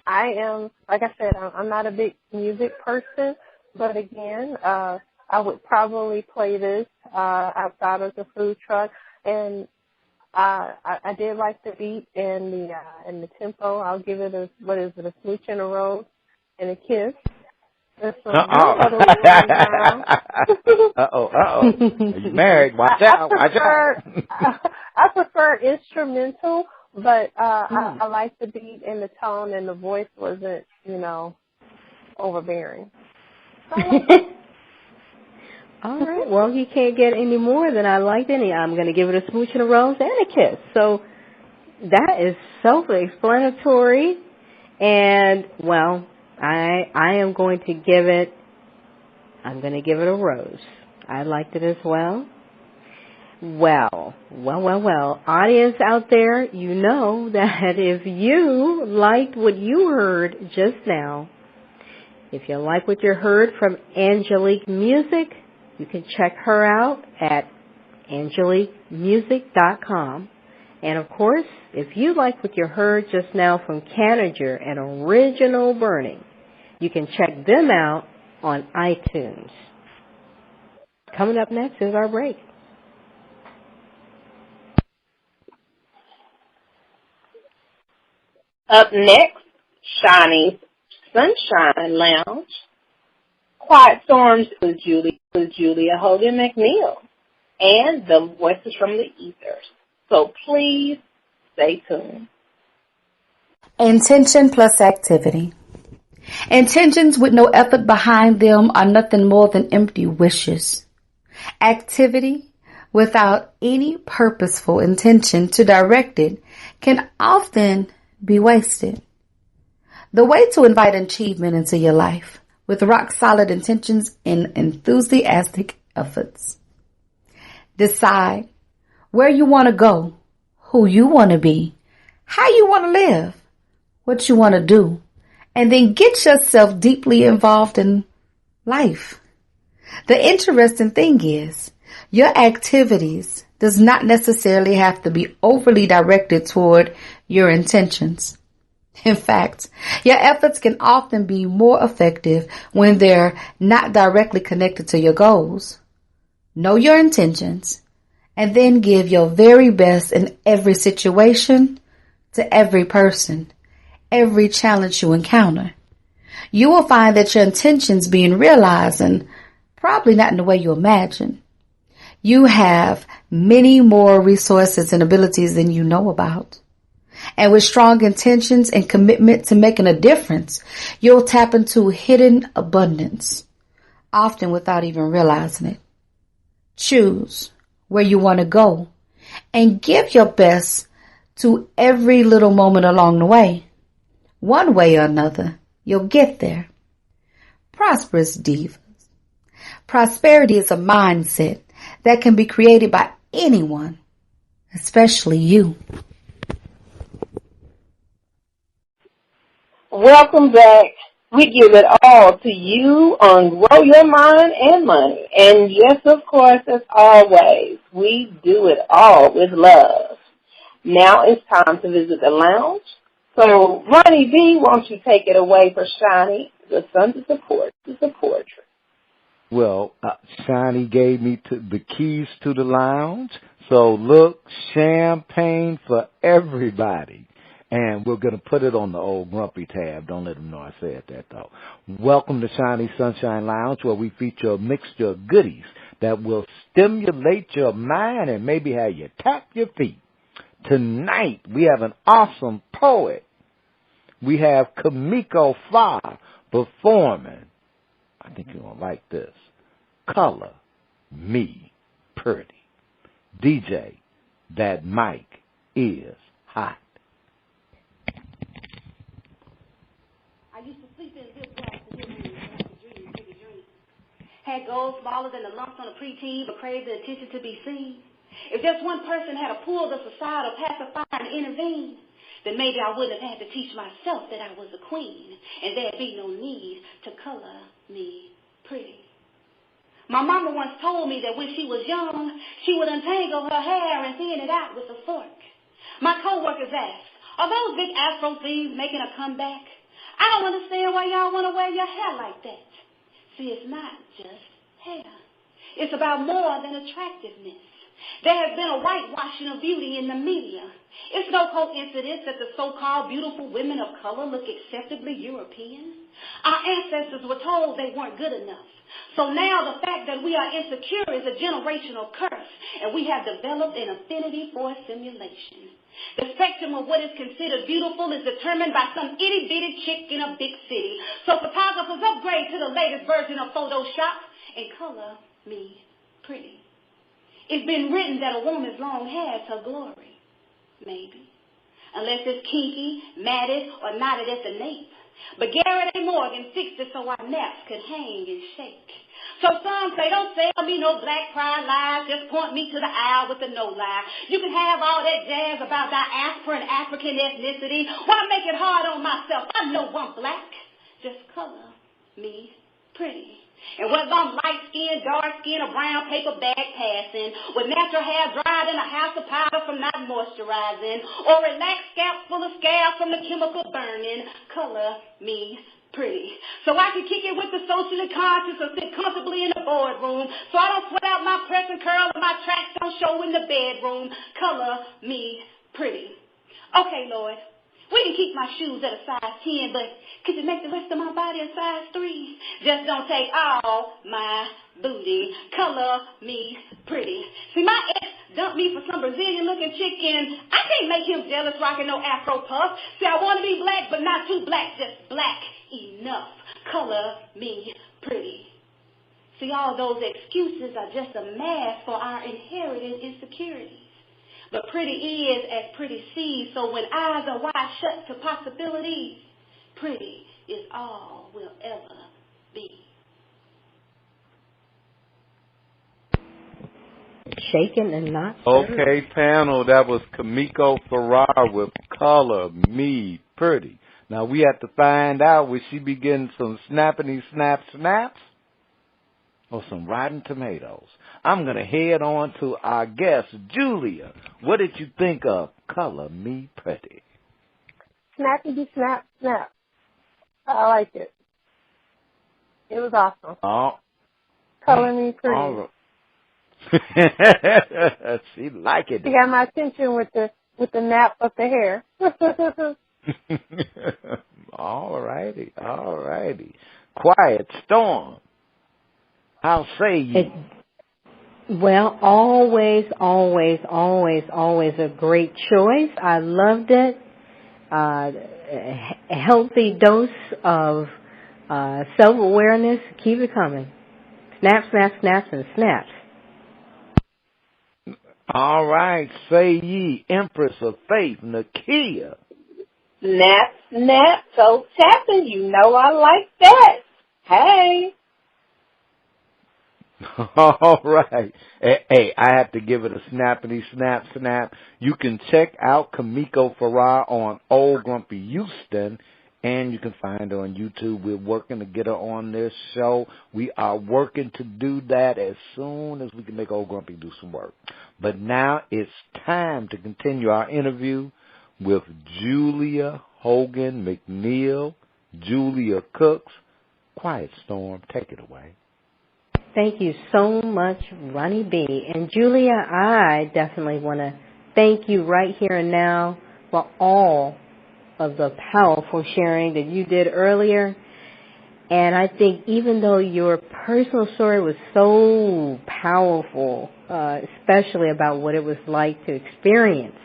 I am, like I said, I'm not a big music person, but again, I would probably play this outside of the food truck, and I did like the beat and the tempo. I'll give it a smooch and a rose and a kiss. Uh-oh. You married. Watch out. I prefer instrumental, but I like the beat and the tone, and the voice wasn't, overbearing. All right. Well, you can't get any more than I liked any. I'm going to give it a smooch and a rose and a kiss. So that is self-explanatory. And, well, I am going to give it a rose. I liked it as well. Well. Audience out there, you know that if you liked what you heard just now, if you like what you heard from Angelique Music, you can check her out at angeliquemusic.com. And, of course, if you like what you heard just now from Banager Original Burning, you can check them out on iTunes. Coming up next is our break. Up next, Shiny's Sunshine Lounge. Quiet Storms with Julia Hogan-McNeil. And the Voices from the Ethers. So please stay tuned. Intention plus activity. Intentions with no effort behind them are nothing more than empty wishes. Activity without any purposeful intention to direct it can often be wasted. The way to invite achievement into your life with rock-solid intentions and enthusiastic efforts. Decide where you want to go, who you want to be, how you want to live, what you want to do, and then get yourself deeply involved in life. The interesting thing is, your activities does not necessarily have to be overly directed toward your intentions. In fact, your efforts can often be more effective when they're not directly connected to your goals. Know your intentions, and then give your very best in every situation, to every person, every challenge you encounter. You will find that your intentions being realized, and probably not in the way you imagine. You have many more resources and abilities than you know about. And with strong intentions and commitment to making a difference, you'll tap into hidden abundance, often without even realizing it. Choose where you want to go and give your best to every little moment along the way. One way or another, you'll get there. Prosperous divas. Prosperity is a mindset that can be created by anyone, especially you. Welcome back. We give it all to you on Grow Your Mind and Money. And yes, of course, as always, we do it all with love. Now it's time to visit the lounge. So, Ronnie B, won't you take it away for Shiny, the son to support the poetry? Well, Shiny gave me the keys to the lounge. So look, champagne for everybody. And we're going to put it on the old grumpy tab. Don't let them know I said that, though. Welcome to Shiny Sunshine Lounge, where we feature a mixture of goodies that will stimulate your mind and maybe have you tap your feet. Tonight, we have an awesome poet. We have Kamiko Farr performing. I think you're going to like this. Color Me Pretty. DJ, that mic is hot. I used to sleep in good glass and hear movies when I could dream pretty dreams. Had goals smaller than the lumps on a preteen, but craved the attention to be seen. If just one person had pulled us aside or pacified and intervened, then maybe I wouldn't have had to teach myself that I was a queen, and there'd be no need to color me pretty. My mama once told me that when she was young, she would untangle her hair and thin it out with a fork. My co-workers asked, are those big afro things making a comeback? I don't understand why y'all want to wear your hair like that. See, it's not just hair. It's about more than attractiveness. There has been a whitewashing of beauty in the media. It's no coincidence that the so-called beautiful women of color look acceptably European. Our ancestors were told they weren't good enough. So now the fact that we are insecure is a generational curse, and we have developed an affinity for simulation. The spectrum of what is considered beautiful is determined by some itty-bitty chick in a big city. So photographers upgrade to the latest version of Photoshop and color me pretty. It's been written that a woman's long hair is her glory. Maybe. Unless it's kinky, matted, or knotted at the nape. But Garrett A. Morgan fixed it so our naps could hang and shake. So some say, don't sell me no black pride lies, just point me to the aisle with the no lie. You can have all that jazz about diaspora and African ethnicity. Why make it hard on myself? I know I'm black. Just color me pretty. And whether I'm light-skinned, dark-skinned, or brown paper bag passing, with natural hair dried in a house of powder from not moisturizing, or relaxed scalp full of scabs from the chemical burning, color me pretty. So I can kick it with the socially conscious or sit comfortably in the boardroom, so I don't sweat out my press and curl and my tracks don't show in the bedroom, color me pretty. Okay, Lord. We can keep my shoes at a size 10, but could you make the rest of my body a size 3? Just don't take all my booty. Color me pretty. See, my ex dumped me for some Brazilian-looking chicken. I can't make him jealous rocking no Afro puff. See, I want to be black, but not too black, just black enough. Color me pretty. See, all those excuses are just a mask for our inherited insecurities. But pretty is as pretty sees, so when eyes are wide shut to possibilities, pretty is all we'll ever be. Shaken and not stirred. Okay, panel, that was Kamiko Farrar with Color Me Pretty. Now we have to find out, will she be getting some snappity snaps or some rotten tomatoes? I'm going to head on to our guest, Julia. What did you think of Color Me Pretty? Snappity snap. I liked it. It was awesome. Oh. Color Me Pretty. All right. She like it. She got my attention with the nap of the hair. All righty. Quiet Storm. How say you? Well, always a great choice. I loved it. A healthy dose of self-awareness. Keep it coming. Snaps, and snaps. All right, say ye, Empress of Faith, Nakia. Snap, so tapping, you know I like that. Hey. All right. Hey, I have to give it a snappity snap. You can check out Kamiko Farrar on Old Grumpy Houston, and you can find her on YouTube. We're working to get her on this show. We are working to do that as soon as we can make Old Grumpy do some work. But now it's time to continue our interview with Julia Hogan-McNeil. Julia Cooks. Quiet Storm, take it away. Thank you so much, Ronnie B. And Julia, I definitely want to thank you right here and now for all of the powerful sharing that you did earlier. And I think even though your personal story was so powerful, especially about what it was like to experience,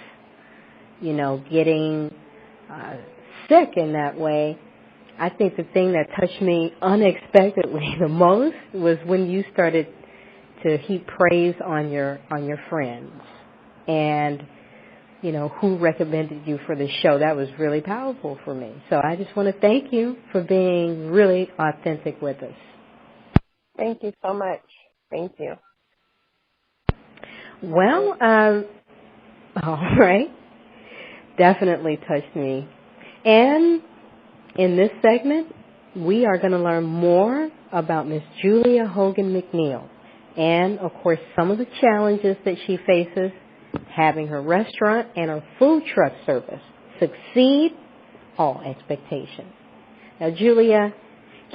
getting sick in that way, I think the thing that touched me unexpectedly the most was when you started to heap praise on your friends and, who recommended you for the show. That was really powerful for me. So I just want to thank you for being really authentic with us. Thank you so much. Thank you. Well, all right. Definitely touched me. And in this segment, we are going to learn more about Miss Julia Hogan-McNeil and, of course, some of the challenges that she faces having her restaurant and her food truck service succeed all expectations. Now, Julia,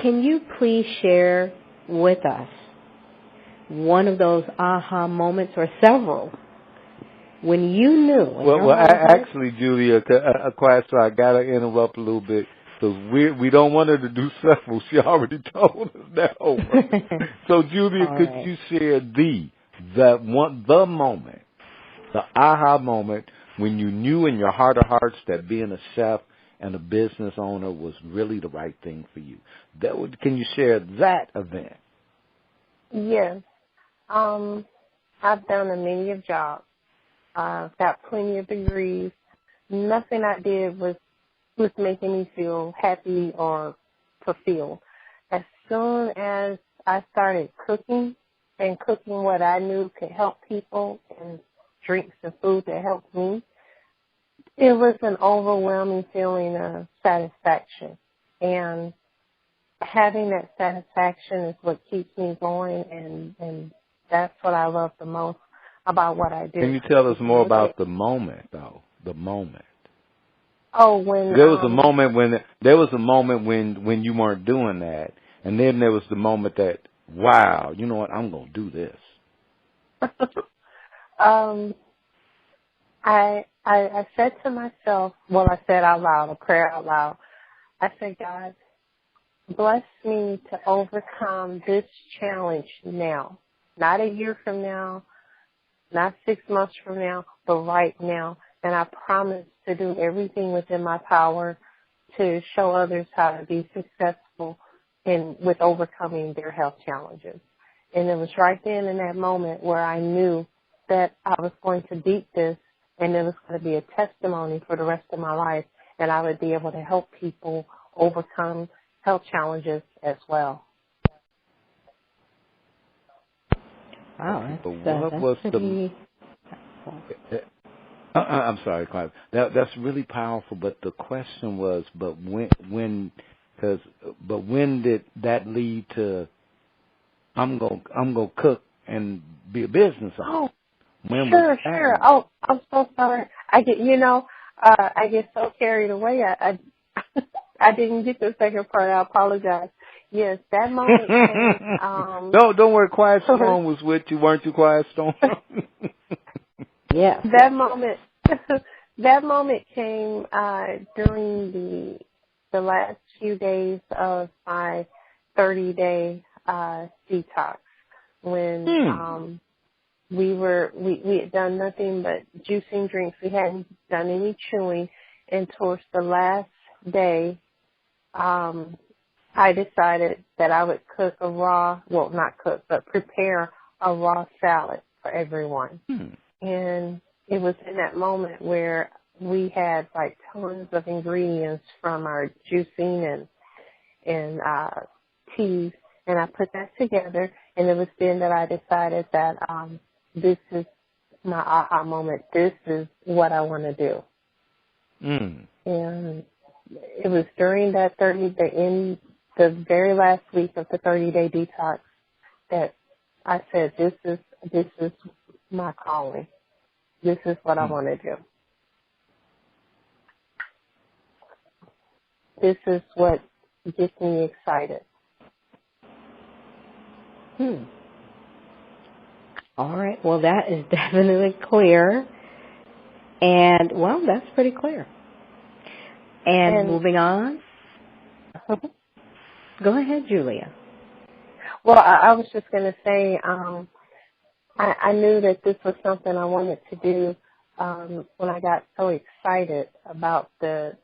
can you please share with us one of those aha moments or several when you knew? Well, actually, Julia, quiet, so I got to interrupt a little bit. Because we don't want her to do several. She already told us that over. So, Julia, could you share the moment, the aha moment when you knew in your heart of hearts that being a chef and a business owner was really the right thing for you? Can you share that event? Yes. I've done a many of jobs. I've got plenty of degrees. Nothing I did was making me feel happy or fulfilled. As soon as I started cooking and cooking what I knew could help people and drinks and food that helped me, it was an overwhelming feeling of satisfaction. And having that satisfaction is what keeps me going, and that's what I love the most about what I do. Can you tell us more about the moment, though? The moment. Oh, when there was a moment when you weren't doing that, and then there was the moment that, wow, you know what, I'm gonna do this. I said to myself, I said out loud, a prayer out loud. I said, God, bless me to overcome this challenge now, not a year from now, not 6 months from now, but right now. And I promise to do everything within my power to show others how to be successful with overcoming their health challenges. And it was right then in that moment where I knew that I was going to beat this, and it was going to be a testimony for the rest of my life, and I would be able to help people overcome health challenges as well. Wow, what was the I'm sorry, Clive. That's really powerful. But the question was, but when did that lead to? I'm gonna cook and be a business owner. Oh, When sure, was that? sure. Oh, I'm so sorry. I get so carried away. I didn't get the second part. I apologize. Yes, that moment came. Don't worry. Quiet Storm was with you, weren't you, Quiet Storm? Yeah. That moment came during the last few days of my 30-day detox, when we had done nothing but juicing drinks. We hadn't done any chewing, and towards the last day, I decided that I would prepare a raw salad for everyone. And it was in that moment where we had like tons of ingredients from our juicing and teas, and I put that together, and it was then that I decided that this is my aha moment. This is what I want to do. And it was during that in the very last week of the 30-day detox that I said, this is my calling. This is what I want to do. This is what gets me excited. All right. Well, that is definitely clear. And, well, that's pretty clear. And moving on. Go ahead, Julia. Well, I was just going to say, I knew that this was something I wanted to do when I got so excited about the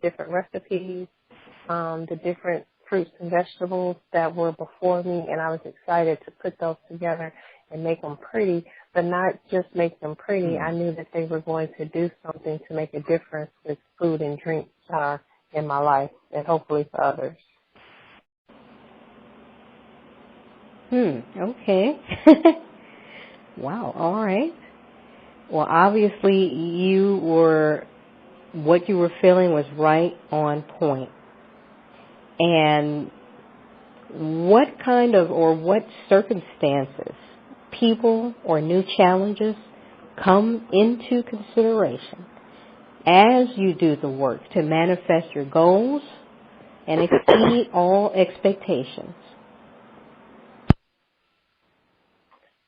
different recipes, the different fruits and vegetables that were before me, and I was excited to put those together and make them pretty, but not just make them pretty. I knew that they were going to do something to make a difference with food and drink in my life, and hopefully for others. Okay. Wow, all right. Well, obviously what you were feeling was right on point. And what kind of, or what circumstances, people, or new challenges come into consideration as you do the work to manifest your goals and exceed all expectations?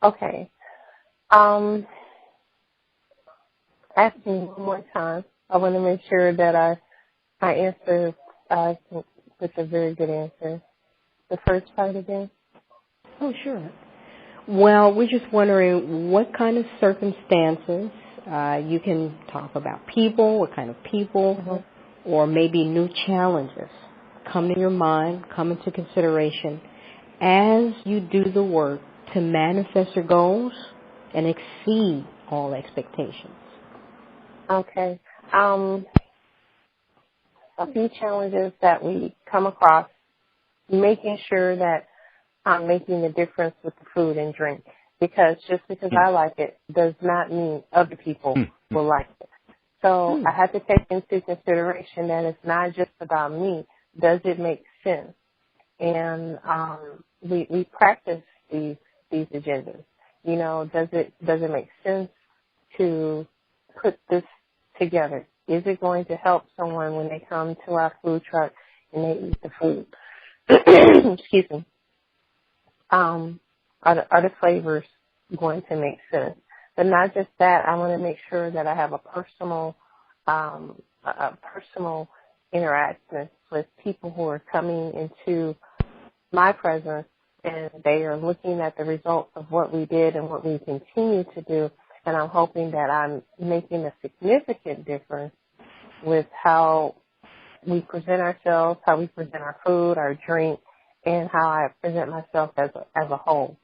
Okay. Ask me one more time. I want to make sure that I answer with a very good answer. The first part again? Oh, sure. Well, we're just wondering what kind of circumstances, you can talk about people, what kind of people, or maybe new challenges come to your mind, come into consideration as you do the work to manifest your goals and exceed all expectations. Okay. A few challenges that we come across, making sure that I'm making a difference with the food and drink, because just because I like it does not mean other people will like it. So I have to take into consideration that it's not just about me. Does it make sense? And we practice these agendas. You know, does it make sense to put this together? Is it going to help someone when they come to our food truck and they eat the food? Excuse me. Are the flavors going to make sense? But not just that, I want to make sure that I have a personal interaction with people who are coming into my presence, and they are looking at the results of what we did and what we continue to do, and I'm hoping that I'm making a significant difference with how we present ourselves, how we present our food, our drink, and how I present myself as a whole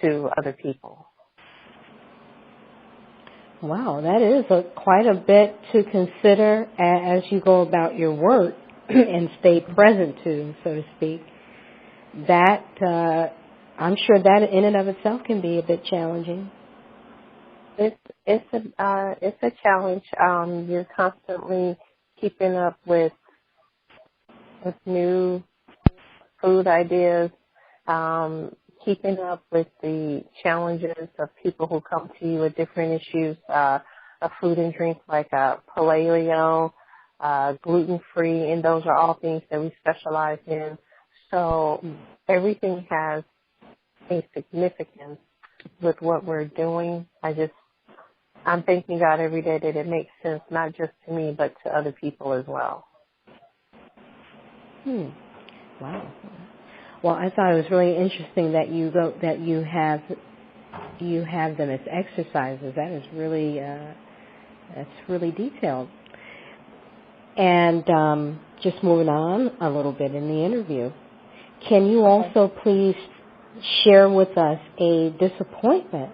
to other people. Wow, that is quite a bit to consider as you go about your work and stay present to, so to speak. That, I'm sure that in and of itself can be a bit challenging. It's a challenge. You're constantly keeping up with new food ideas, keeping up with the challenges of people who come to you with different issues of food and drink, like paleo, gluten-free, and those are all things that we specialize in. So everything has a significance with what we're doing. I'm thanking God every day that it makes sense, not just to me, but to other people as well. Wow. Well, I thought it was really interesting that you have them as exercises. That is really that's really detailed. And just moving on a little bit in the interview, can you also please share with us a disappointment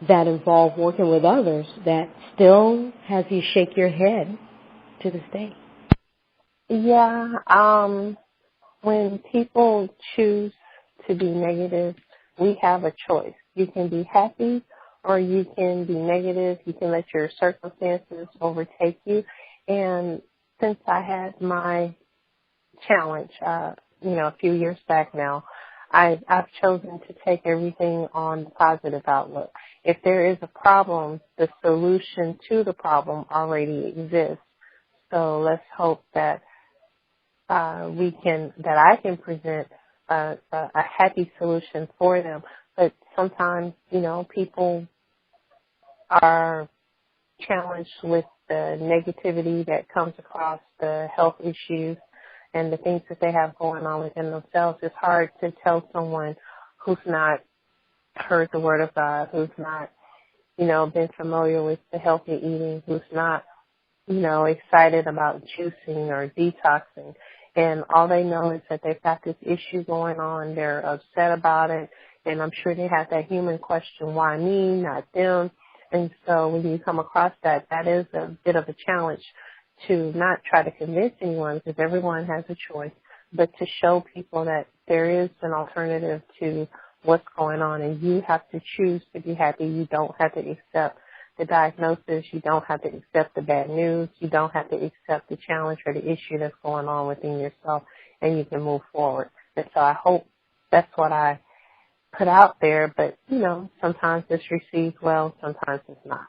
that involved working with others that still has you shake your head to this day? Yeah, when people choose to be negative, we have a choice. You can be happy or you can be negative. You can let your circumstances overtake you. And since I had my challenge, a few years back now, I've chosen to take everything on the positive outlook. If there is a problem, the solution to the problem already exists. So let's hope that I can present a happy solution for them. But sometimes, people are challenged with the negativity that comes across, the health issues and the things that they have going on within themselves. It's hard to tell someone who's not heard the word of God, who's not, been familiar with the healthy eating, who's not, excited about juicing or detoxing. And all they know is that they've got this issue going on. They're upset about it. And I'm sure they have that human question, why me, not them? And so when you come across that is a bit of a challenge to not try to convince anyone, because everyone has a choice, but to show people that there is an alternative to what's going on, and you have to choose to be happy. You don't have to accept the diagnosis. You don't have to accept the bad news. You don't have to accept the challenge or the issue that's going on within yourself, and you can move forward. And so I hope that's what I put out there, but, sometimes it's received well, sometimes it's not.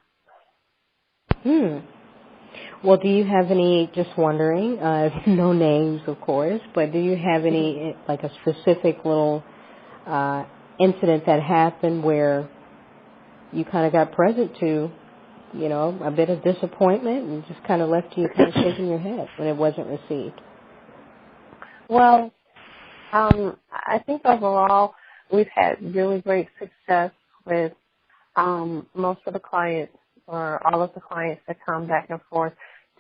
Well, do you have any, just wondering, no names, of course, but do you have any, like a specific little incident that happened where you kind of got present to, a bit of disappointment and just kind of left you kind of shaking your head when it wasn't received? Well, I think overall we've had really great success with most of the clients, or all of the clients that come back and forth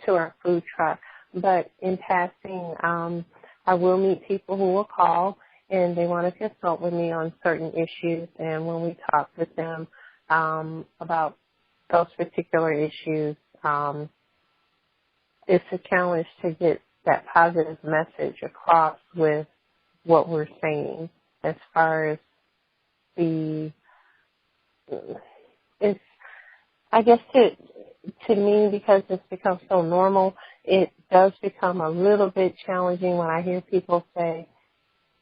to our food truck. But in passing, I will meet people who will call and they want to consult with me on certain issues. And when we talk with them about those particular issues, it's a challenge to get that positive message across with what we're saying as far as it's, I guess to me, because it's become so normal, it does become a little bit challenging when I hear people say,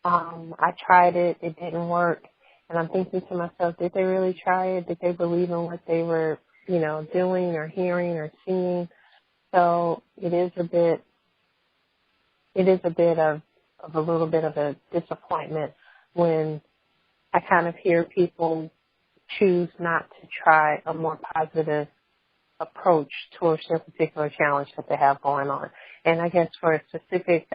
I tried it, it didn't work. And I'm thinking to myself, did they really try it? Did they believe in what they were, doing or hearing or seeing? So it is a bit of a little bit of a disappointment when I kind of hear people choose not to try a more positive approach towards their particular challenge that they have going on. And I guess for a specific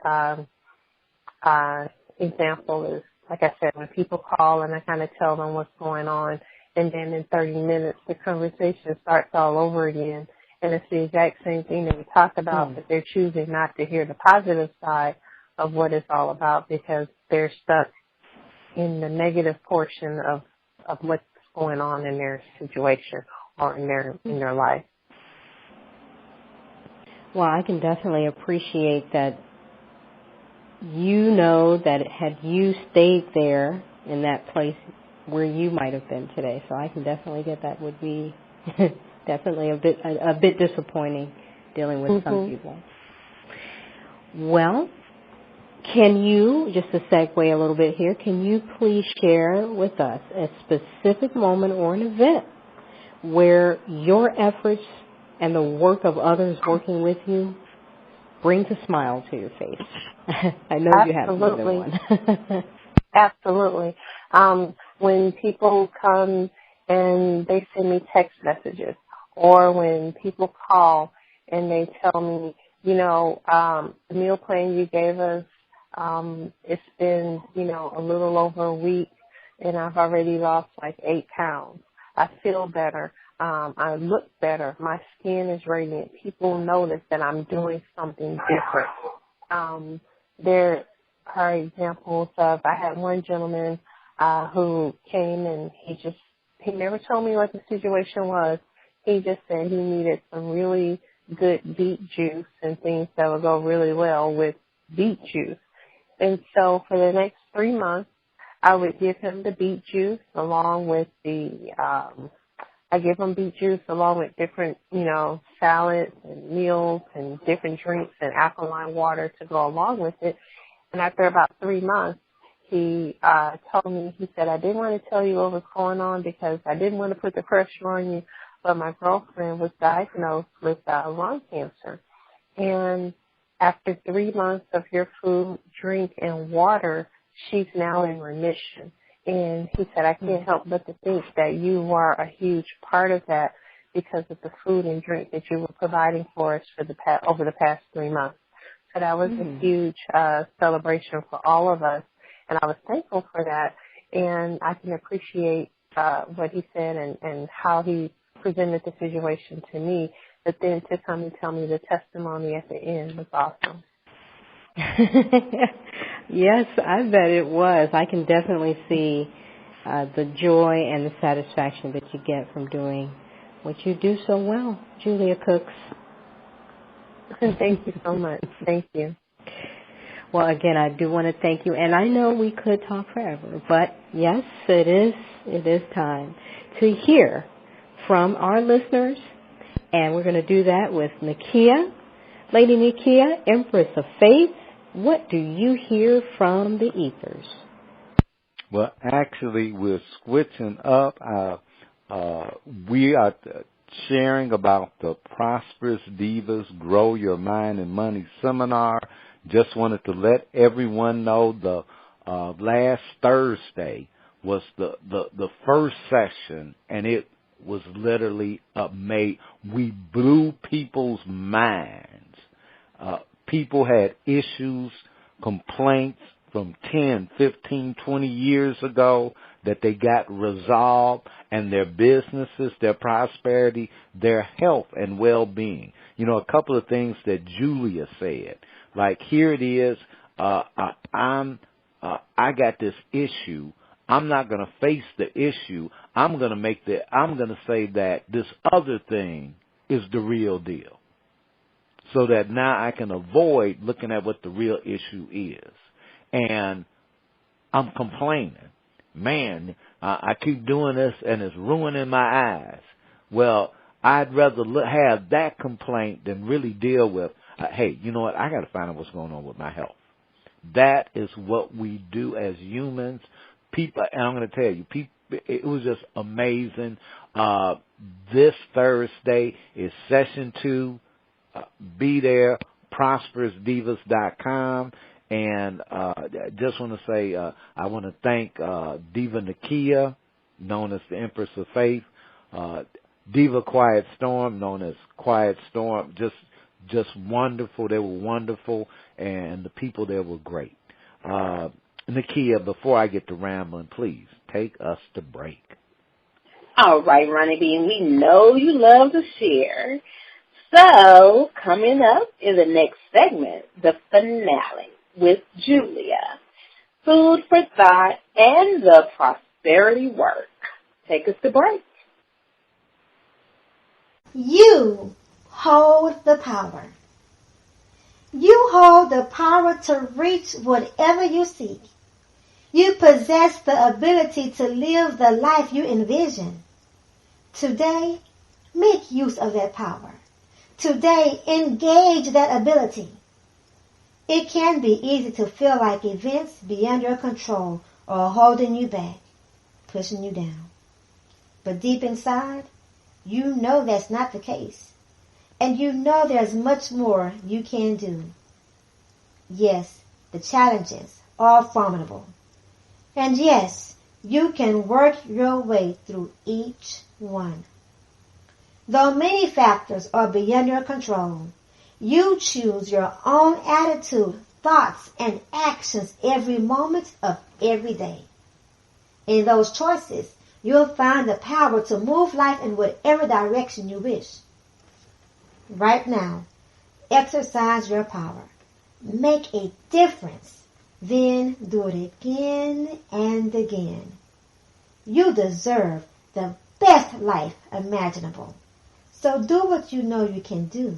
example is, like I said, when people call and I kind of tell them what's going on, and then in 30 minutes the conversation starts all over again, and it's the exact same thing that we talked about, but they're choosing not to hear the positive side of what it's all about because they're stuck in the negative portion of what's going on in their situation or in their life. Well, I can definitely appreciate that. That had you stayed there in that place where you might have been today. So I can definitely get that would be Definitely a bit disappointing dealing with some people. Well, can you, just to segue a little bit here, can you please share with us a specific moment or an event where your efforts and the work of others working with you brings a smile to your face? I know you have more than one. Absolutely. When people come and they send me text messages, or when people call and they tell me, the meal plan you gave us, it's been, a little over a week and I've already lost like 8 pounds. I feel better. I look better. My skin is radiant. People notice that I'm doing something different. There are examples of, I had one gentleman who came and he never told me what the situation was. He just said he needed some really good beet juice and things that would go really well with beet juice. And so for the next 3 months, I would give him the beet juice along with I give him beet juice along with different, salads and meals and different drinks and alkaline water to go along with it. And after about 3 months, he told me, he said, I didn't want to tell you what was going on because I didn't want to put the pressure on you, but my girlfriend was diagnosed with lung cancer. And after 3 months of your food, drink, and water, she's now in remission. And he said, I can't help but to think that you were a huge part of that because of the food and drink that you were providing for us for over the past 3 months. So that was a huge celebration for all of us. And I was thankful for that. And I can appreciate what he said and how he presented the situation to me. But then to come and tell me the testimony at the end was awesome. Yes, I bet it was. I can definitely see the joy and the satisfaction that you get from doing what you do so well, Julia Cooks. Thank you so much. Thank you. Well, again, I do want to thank you, and I know we could talk forever, but yes, it is time to hear from our listeners, and we're going to do that with Nakia. Lady Nakia, Empress of Faith, what do you hear from the ethers? Well, actually, we're switching up. We are sharing about the Prosperous Divas Grow Your Mind and Money seminar. Just wanted to let everyone know the last Thursday was the first session, and it was literally amazing. We blew people's minds. People had issues, complaints from 10, 15, 20 years ago that they got resolved, and their businesses, their prosperity, their health and well-being. A couple of things that Julia said. Like, here it is, I got this issue. I'm not going to face the issue. I'm going to say that this other thing is the real deal. So that now I can avoid looking at what the real issue is. And I'm complaining. Man, I keep doing this and it's ruining my eyes. Well, I'd rather have that complaint than really deal with, hey, you know what, I got to find out what's going on with my health. That is what we do as humans. People, and I'm going to tell you, it was just amazing. This Thursday is session 2. Be there, prosperousdivas.com. And just want to say I want to thank Diva Nakia, known as the Empress of Faith, Diva Quiet Storm, known as Quiet Storm, just wonderful. They were wonderful, and the people there were great. Nakia, before I get to rambling, please take us to break. All right, Ronnie B., we know you love to share. So, coming up in the next segment, the finale with Julia, food for thought and the prosperity work. Take us to break. You hold the power. You hold the power to reach whatever you seek. You possess the ability to live the life you envision. Today, Make use of that power. Today, engage that ability. It can be easy to feel like events beyond your control are holding you back, pushing you down. But deep inside, you know that's not the case. And you know there's much more you can do. Yes, the challenges are formidable. And yes, you can work your way through each one. Though many factors are beyond your control, you choose your own attitude, thoughts, and actions every moment of every day. In those choices, you'll find the power to move life in whatever direction you wish. Right now, exercise your power. Make a difference. Then do it again and again. You deserve the best life imaginable. So do what you know you can do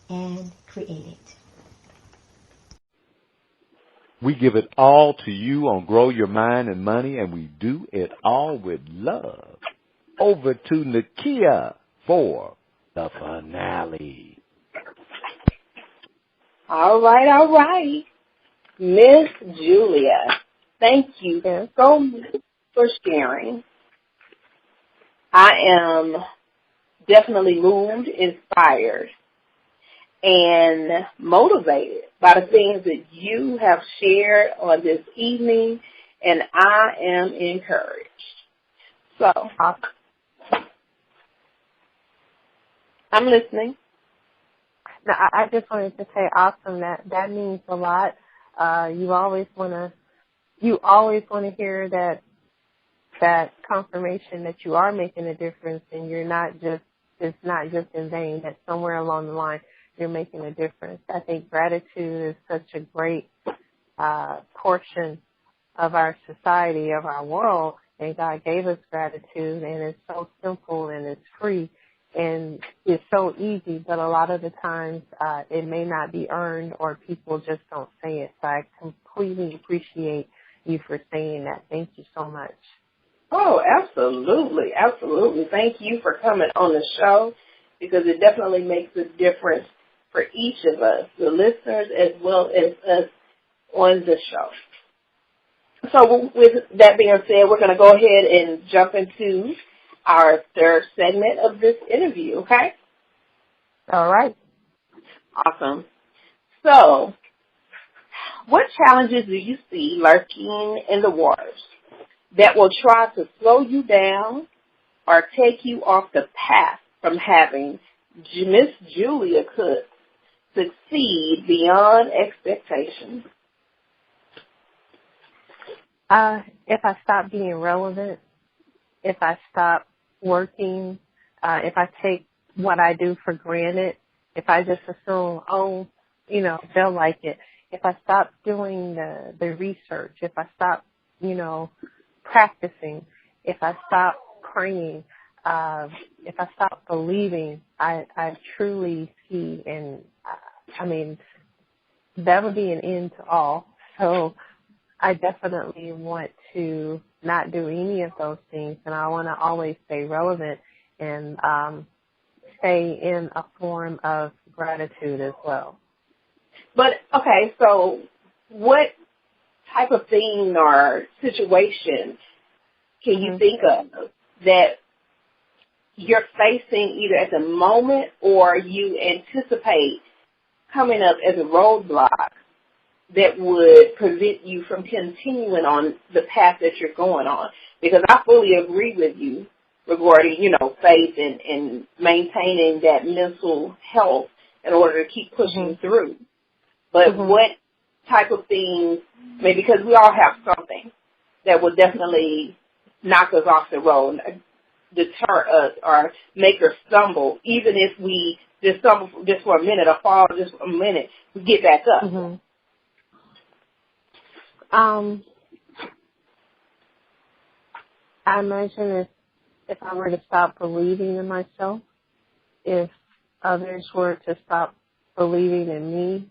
and create it. We give it all to you on Grow Your Mind and Money, and we do it all with love. Over to Nakia for the finale. All right. Miss Julia, thank you so much for sharing. I am definitely moved, inspired, and motivated by the things that you have shared on this evening, and I am encouraged. So, I'm listening. No, I just wanted to say, awesome. That means a lot. You always want to hear that confirmation that you are making a difference, and it's not just in vain. That somewhere along the line you're making a difference. I think gratitude is such a great portion of our society, of our world, and God gave us gratitude, and it's so simple and it's free. And it's so easy, but a lot of the times it may not be earned, or people just don't say it. So I completely appreciate you for saying that. Thank you so much. Oh, absolutely. Thank you for coming on the show, because it definitely makes a difference for each of us, the listeners as well as us on the show. So with that being said, we're going to go ahead and jump into our third segment of this interview, okay? All right. Awesome. So, what challenges do you see lurking in the waters that will try to slow you down or take you off the path from having Miss Julia Cook succeed beyond expectations? If I stop being relevant, if I stop working, if I take what I do for granted, if I just assume, they'll like it. If I stop doing the research, if I stop, practicing, if I stop praying, if I stop believing, I truly see, and that'll be an end to all. So I definitely want to not do any of those things, and I want to always stay relevant and stay in a form of gratitude as well. But, okay, so what type of thing or situation can you think of that you're facing either at the moment or you anticipate coming up as a roadblock that would prevent you from continuing on the path that you're going on? Because I fully agree with you regarding, faith and maintaining that mental health in order to keep pushing through. But what type of things, maybe because we all have something that will definitely knock us off the road, deter us, or make us stumble, even if we just stumble just for a minute or fall just for a minute, we get back up. I imagine if I were to stop believing in myself, if others were to stop believing in me,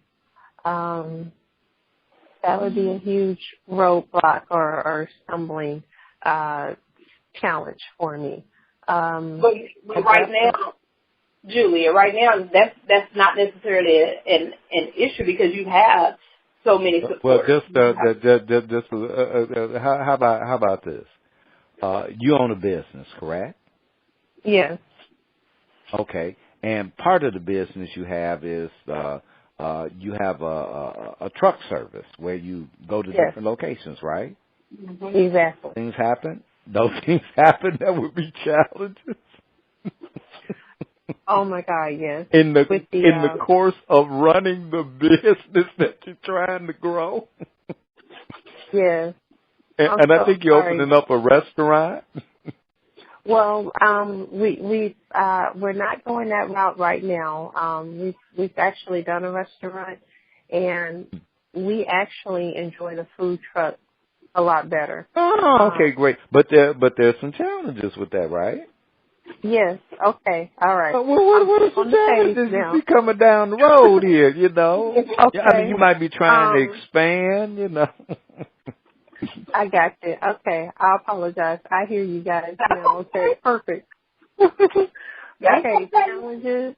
that would be a huge roadblock or stumbling challenge for me. But right now, Julia. Right now, that's not necessarily an issue because you have so many supporters. Well, how about this? You own a business, correct? Yes. Okay, and part of the business you have is you have a truck service where you go to different locations, right? Mm-hmm. Exactly. Things happen. Those things happen. That would be challenges. Oh my God, yes. In the course of running the business that you're trying to grow. Yes. And I think you're opening up a restaurant. Well, we're not going that route right now. We've actually done a restaurant, and we actually enjoy the food truck a lot better. Oh, okay, great. But there's some challenges with that, right? Yes. Okay. All right. What are some challenges you see coming down the road here? You know, okay. I mean, you might be trying to expand. You know. I got you. Okay, I apologize. I hear you guys now. Okay, perfect. Okay, challenges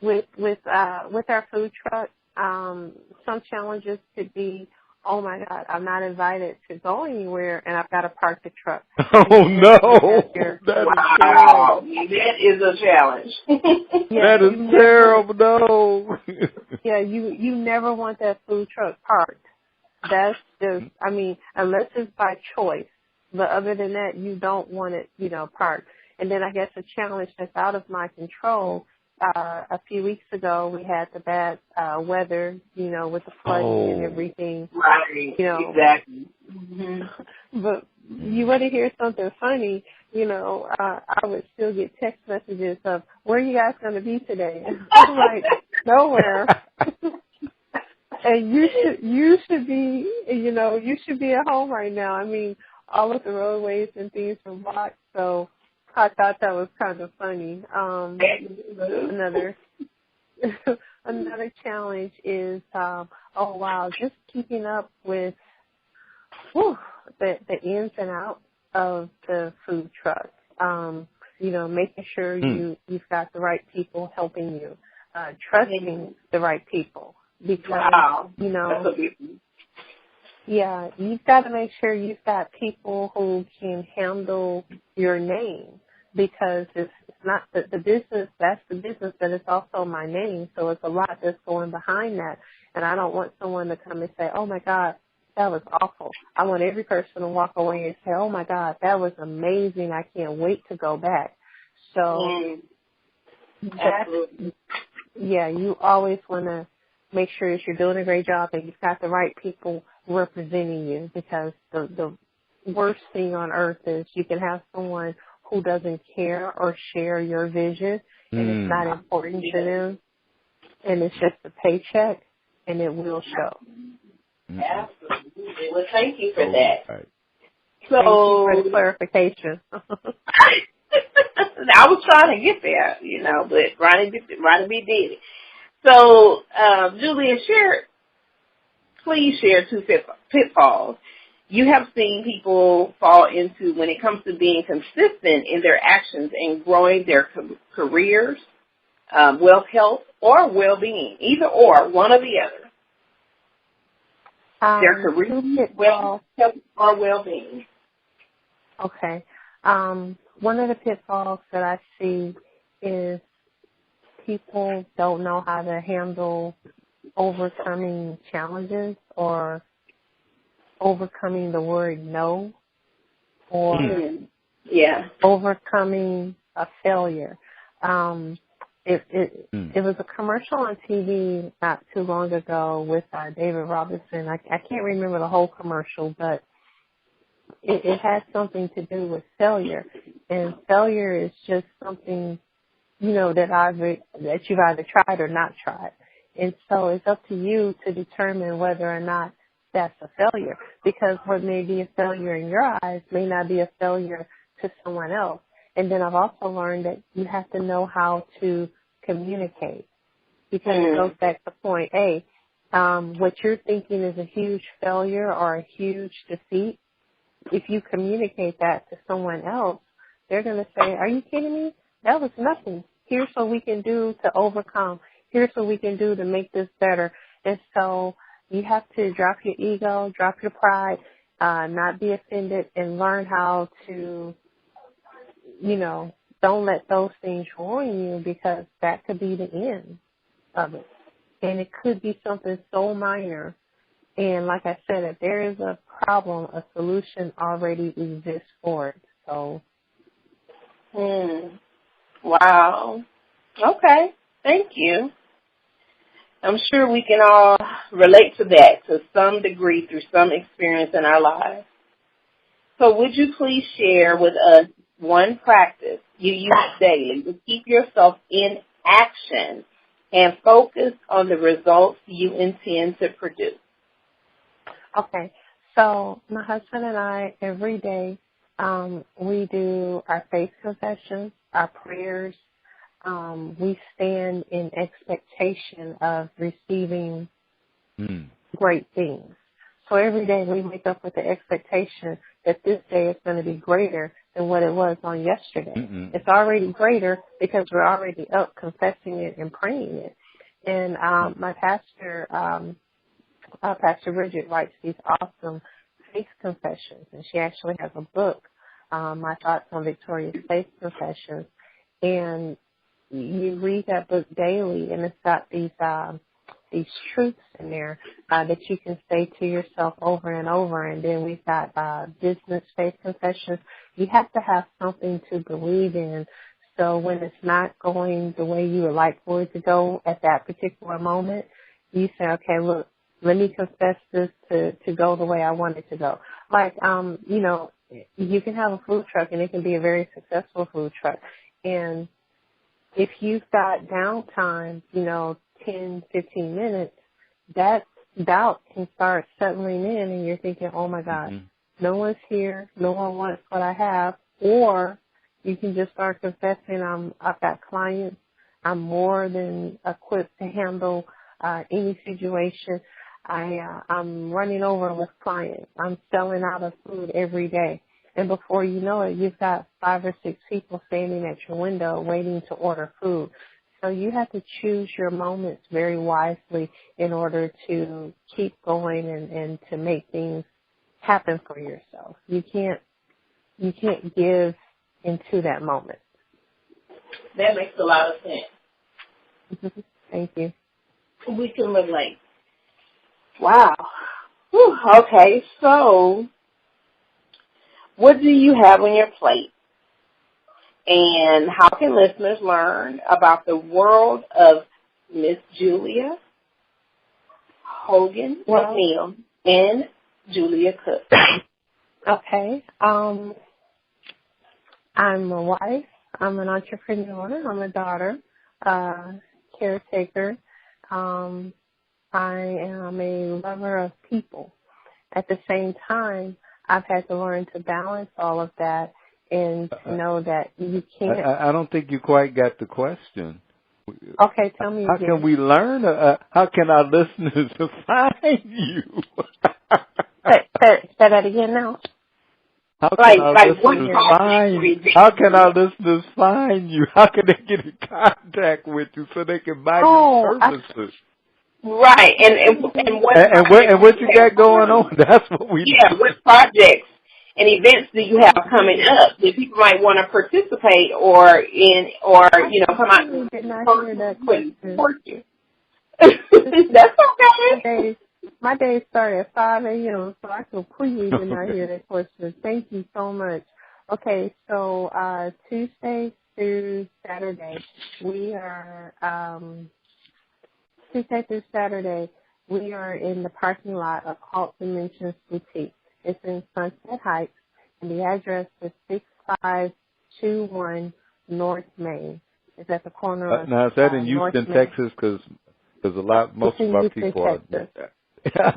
with our food truck. Some challenges could be, oh my God, I'm not invited to go anywhere, and I've got to park the truck. Oh no, wow, that is a challenge. That is terrible. No. Yeah, you never want that food truck parked. That's just, I mean, unless it's by choice. But other than that, you don't want it, parked. And then I guess a challenge that's out of my control, a few weeks ago we had the bad weather, with the flooding and everything. Right, exactly. Mm-hmm. But you want to hear something funny, I would still get text messages of, where are you guys going to be today? I'm like, nowhere. And you should be, you should be at home right now. I mean, all of the roadways and things are blocked, so I thought that was kind of funny. Another challenge is, just keeping up with the ins and outs of the food truck. Making sure you've got the right people helping you, trusting the right people. Because, you've got to make sure you've got people who can handle your name, because it's not the business, that's the business, but it's also my name. So it's a lot that's going behind that. And I don't want someone to come and say, oh my God, that was awful. I want every person to walk away and say, oh my God, that was amazing. I can't wait to go back. So, you always want to make sure that you're doing a great job and you've got the right people representing you, because the worst thing on earth is you can have someone who doesn't care or share your vision, and it's not important to them, and it's just a paycheck, and it will show. Absolutely. Well, thank you for that. Right. So, thank you for the clarification. I was trying to get there, but Ronnie B did it. So, Julia, please share 2 pitfalls you have seen people fall into when it comes to being consistent in their actions and growing their careers, wealth, health, or well-being, either or, one or the other. Their career, wealth, health, or well-being. Okay. One of the pitfalls that I see is people don't know how to handle overcoming challenges or overcoming the word no, or overcoming a failure. It was a commercial on TV not too long ago with David Robinson. I can't remember the whole commercial, but it had something to do with failure. And failure is just something, that you've either tried or not tried. And so it's up to you to determine whether or not that's a failure, because what may be a failure in your eyes may not be a failure to someone else. And then I've also learned that you have to know how to communicate, because it goes back to point A. What you're thinking is a huge failure or a huge defeat. If you communicate that to someone else, they're going to say, are you kidding me? That was nothing. here's what we can do to overcome. Here's what we can do to make this better. And so you have to drop your ego, drop your pride, not be offended, and learn how to, don't let those things ruin you, because that could be the end of it. And it could be something so minor. And like I said, if there is a problem, a solution already exists for it. So. Wow. Okay. Thank you. I'm sure we can all relate to that to some degree through some experience in our lives. So would you please share with us one practice you use daily to keep yourself in action and focus on the results you intend to produce? Okay. So my husband and I, every day, we do our faith confessions, our prayers. We stand in expectation of receiving great things. So every day we wake up with the expectation that this day is going to be greater than what it was on yesterday. It's already greater because we're already up confessing it and praying it. And my pastor, Pastor Bridget, writes these awesome faith confessions, and she actually has a book, My Thoughts on Victorious Faith Confessions. And you read that book daily, and it's got these truths in there that you can say to yourself over and over. And then we've got business faith confessions. You have to have something to believe in. So when it's not going the way you would like for it to go at that particular moment, you say, okay, look, let me confess this to go the way I want it to go. Like, you can have a food truck, and it can be a very successful food truck. And if you've got downtime, 10, 15 minutes, that doubt can start settling in, and you're thinking, oh, my God, no one's here, no one wants what I have. Or you can just start confessing, I've got clients, I'm more than equipped to handle any situation. I'm running over with clients. I'm selling out of food every day. And before you know it, you've got 5 or 6 people standing at your window waiting to order food. So you have to choose your moments very wisely in order to keep going and to make things happen for yourself. You can't give into that moment. That makes a lot of sense. Thank you. We can relate. Wow. Whew. Okay, so what do you have on your plate? And how can listeners learn about the world of Miss Julia Hogan-McNeil and Julia Cook? Okay. I'm a wife. I'm an entrepreneur. I'm a daughter, caretaker. I am a lover of people. At the same time, I've had to learn to balance all of that and to know that you can't. I don't think you quite got the question. Okay, tell me how again. Can we learn? How can our listeners find you? Say that again now. How can our listeners find you? How can they get in contact with you so they can buy your services? Right, and what you got going on? That's what we do. What projects and events do you have coming up that people might want to participate come out and support you? That's okay. My day started at 5 a.m., so I completely did not hear that question. Thank you so much. Okay, so Tuesday through Saturday, we are in the parking lot of Alt Dimensions Boutique. It's in Sunset Heights, and the address is 6521 North Main. It's at the corner of now, is that in Houston, Texas? Because most of our people are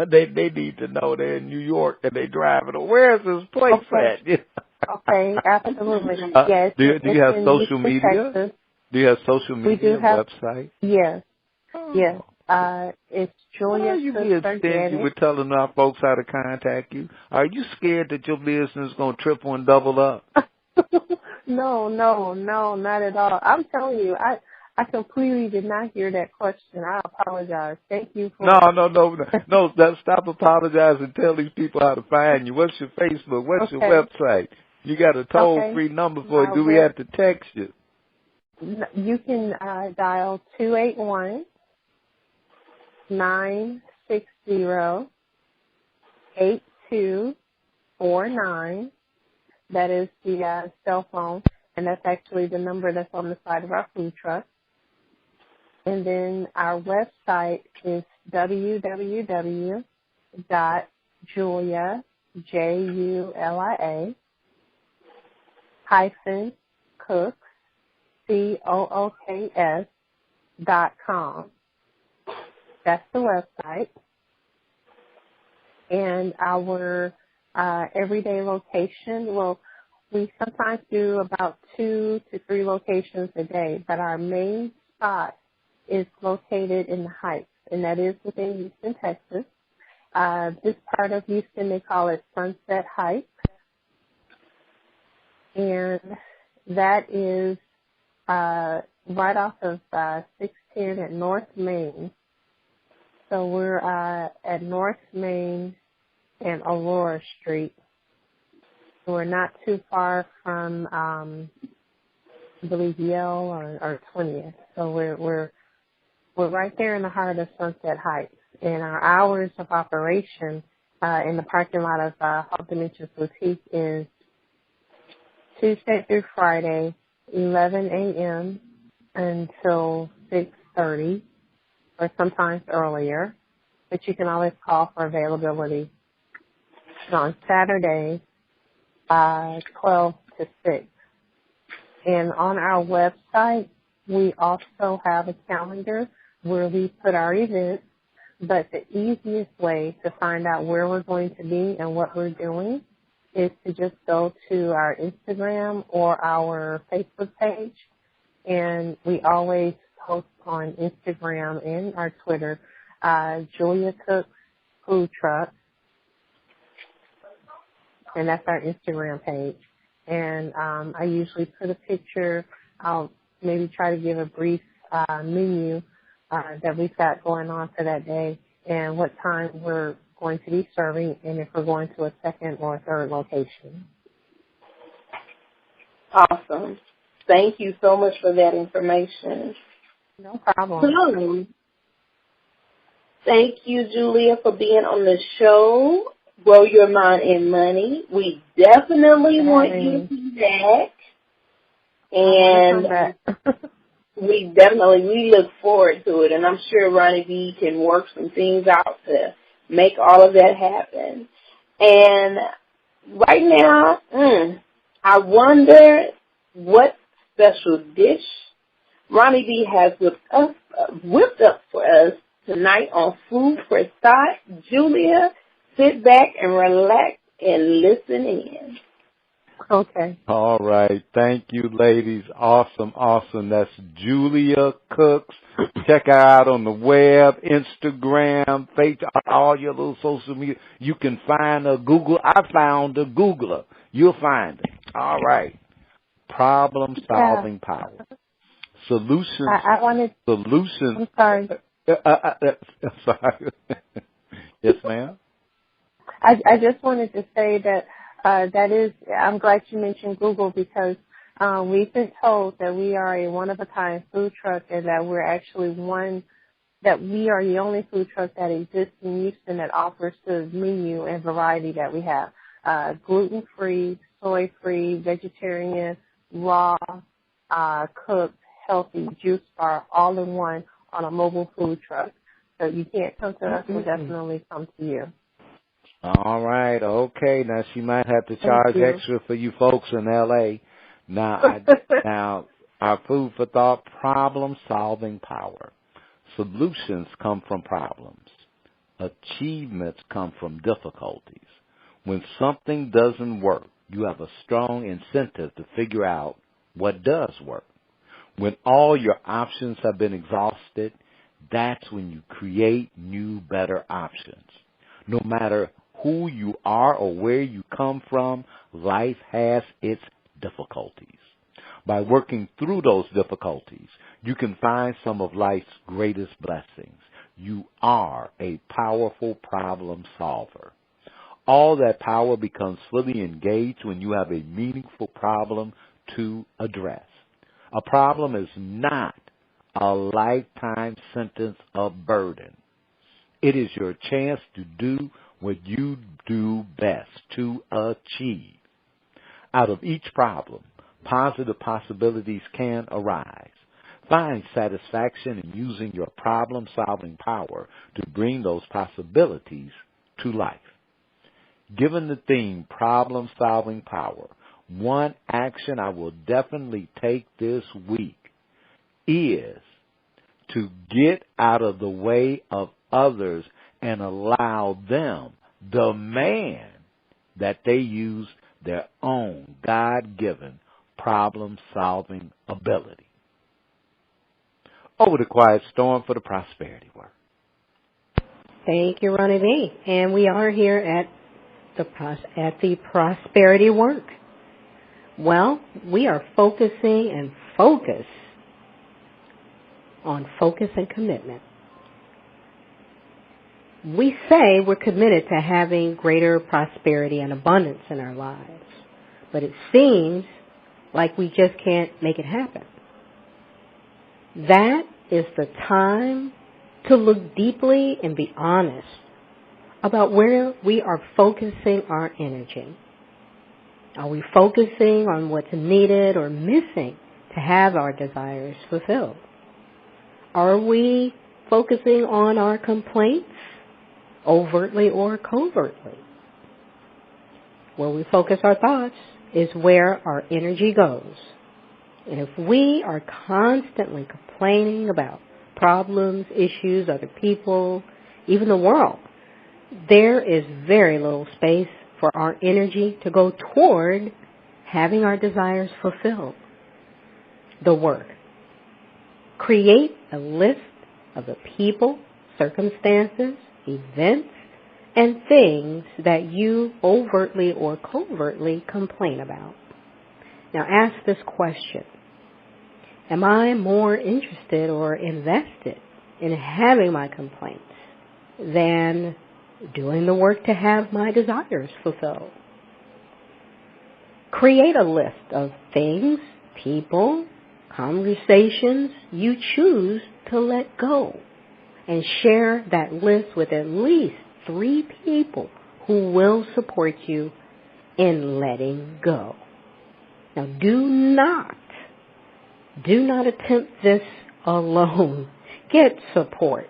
they need to know they're in New York and they driving. Where is this place at? Okay, absolutely. Yes. Do you have social media? Texas. Do you have social media? We do have website? Yes. Yes. It's Julia. You being stingy with telling our folks how to contact you? Are you scared that your business is going to triple and double up? No, not at all. I'm telling you, I completely did not hear that question. I apologize. Thank you for... No. Stop apologizing. Tell these people how to find you. What's your Facebook? What's your website? You got a toll-free number for it. Do we have to text you? You can dial 281-960-8249. That is the cell phone, and that's actually the number that's on the side of our food truck. And then our website is www.julia, Julia, -cooks, COOKS.com. That's the website. And our everyday location, well, we sometimes do about 2 to 3 locations a day, but our main spot is located in the Heights, and that is within Houston, Texas. This part of Houston, they call it Sunset Heights, and that is right off of 610 at North Main. So we're at North Main and Aurora Street. We're not too far from, I believe, Yale or 20th. So we're right there in the heart of Sunset Heights. And our hours of operation in the parking lot of Hall Dimensions Boutique is Tuesday through Friday, 11 a.m. until 6:30, or sometimes earlier. But you can always call for availability. And on Saturdays, 12 to 6. And on our website, we also have a calendar where we put our events, but the easiest way to find out where we're going to be and what we're doing is to just go to our Instagram or our Facebook page. And we always post on Instagram and our Twitter, Julia Cooks Food Truck. And that's our Instagram page. And I usually put a picture. I'll maybe try to give a brief menu that we've got going on for that day and what time we're going to be serving and if we're going to a second or a third location. Awesome. Thank you so much for that information. No problem. Thank you, Julia, for being on the show. Grow Your Mind in Money. We definitely want you to be back. And we look forward to it. And I'm sure Ronnie B can work some things out to make all of that happen. And right now, I wonder what special dish Ronnie B has whipped up for us tonight on Food for Thought. Julia, sit back and relax and listen in. Okay. All right. Thank you, ladies. Awesome. That's Julia Cooks. Check her out on the web, Instagram, Facebook, all your little social media. You can find her. Google. I found her. Google her. You'll find her. All right. Problem-solving power. Solutions. Solutions. I'm sorry. Sorry. Yes, ma'am. I just wanted to say that I'm glad you mentioned Google because we've been told that we are a one-of-a-kind food truck and that we are the only food truck that exists in Houston that offers the menu and variety that we have. Gluten-free, soy-free, vegetarian, raw, cooked, healthy, juice bar, all in one on a mobile food truck. So you can't come to us, we'll definitely come to you. All right, okay. Now she might have to charge extra for you folks in L.A. Now, our food for thought: problem-solving power. Solutions come from problems. Achievements come from difficulties. When something doesn't work, you have a strong incentive to figure out what does work. When all your options have been exhausted, that's when you create new, better options. No matter who you are or where you come from, life has its difficulties. By working through those difficulties, you can find some of life's greatest blessings. You are a powerful problem solver. All that power becomes fully engaged when you have a meaningful problem to address. A problem is not a lifetime sentence of burden. It is your chance to do what you do best, to achieve. Out of each problem, positive possibilities can arise. Find satisfaction in using your problem-solving power to bring those possibilities to life. Given the theme, problem-solving power, one action I will definitely take this week is to get out of the way of others and allow them, demand that they use their own God-given problem-solving ability. Over to Quiet Storm for the prosperity work. Thank you, Ronnie B. And we are here at the prosperity work. Well, we are focusing and focus and commitment. We say we're committed to having greater prosperity and abundance in our lives, but it seems like we just can't make it happen. That is the time to look deeply and be honest about where we are focusing our energy. Are we focusing on what's needed or missing to have our desires fulfilled? Are we focusing on our complaints, overtly or covertly? Where we focus our thoughts is where our energy goes. And if we are constantly complaining about problems, issues, other people, even the world, there is very little space for our energy to go toward having our desires fulfilled. The work. Create a list of the people, circumstances, events, and things that you overtly or covertly complain about. Now ask this question. Am I more interested or invested in having my complaints than doing the work to have my desires fulfilled? Create a list of things, people, conversations you choose to let go, and share that list with at least 3 people who will support you in letting go. Now do not attempt this alone. Get support.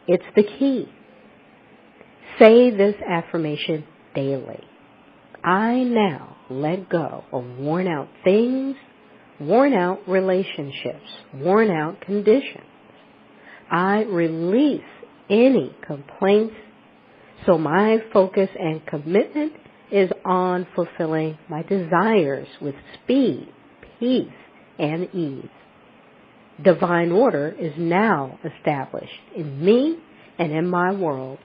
It's the key. Say this affirmation daily. I now let go of worn out things, worn out relationships, worn out conditions. I release any complaints, so my focus and commitment is on fulfilling my desires with speed, peace, and ease. Divine order is now established in me and in my world.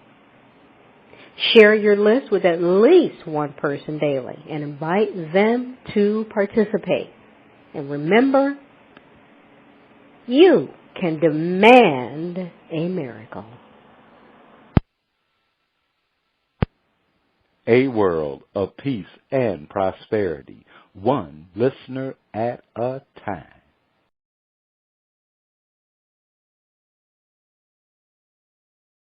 Share your list with at least one person daily and invite them to participate. And remember, you can demand a miracle. A world of peace and prosperity, one listener at a time.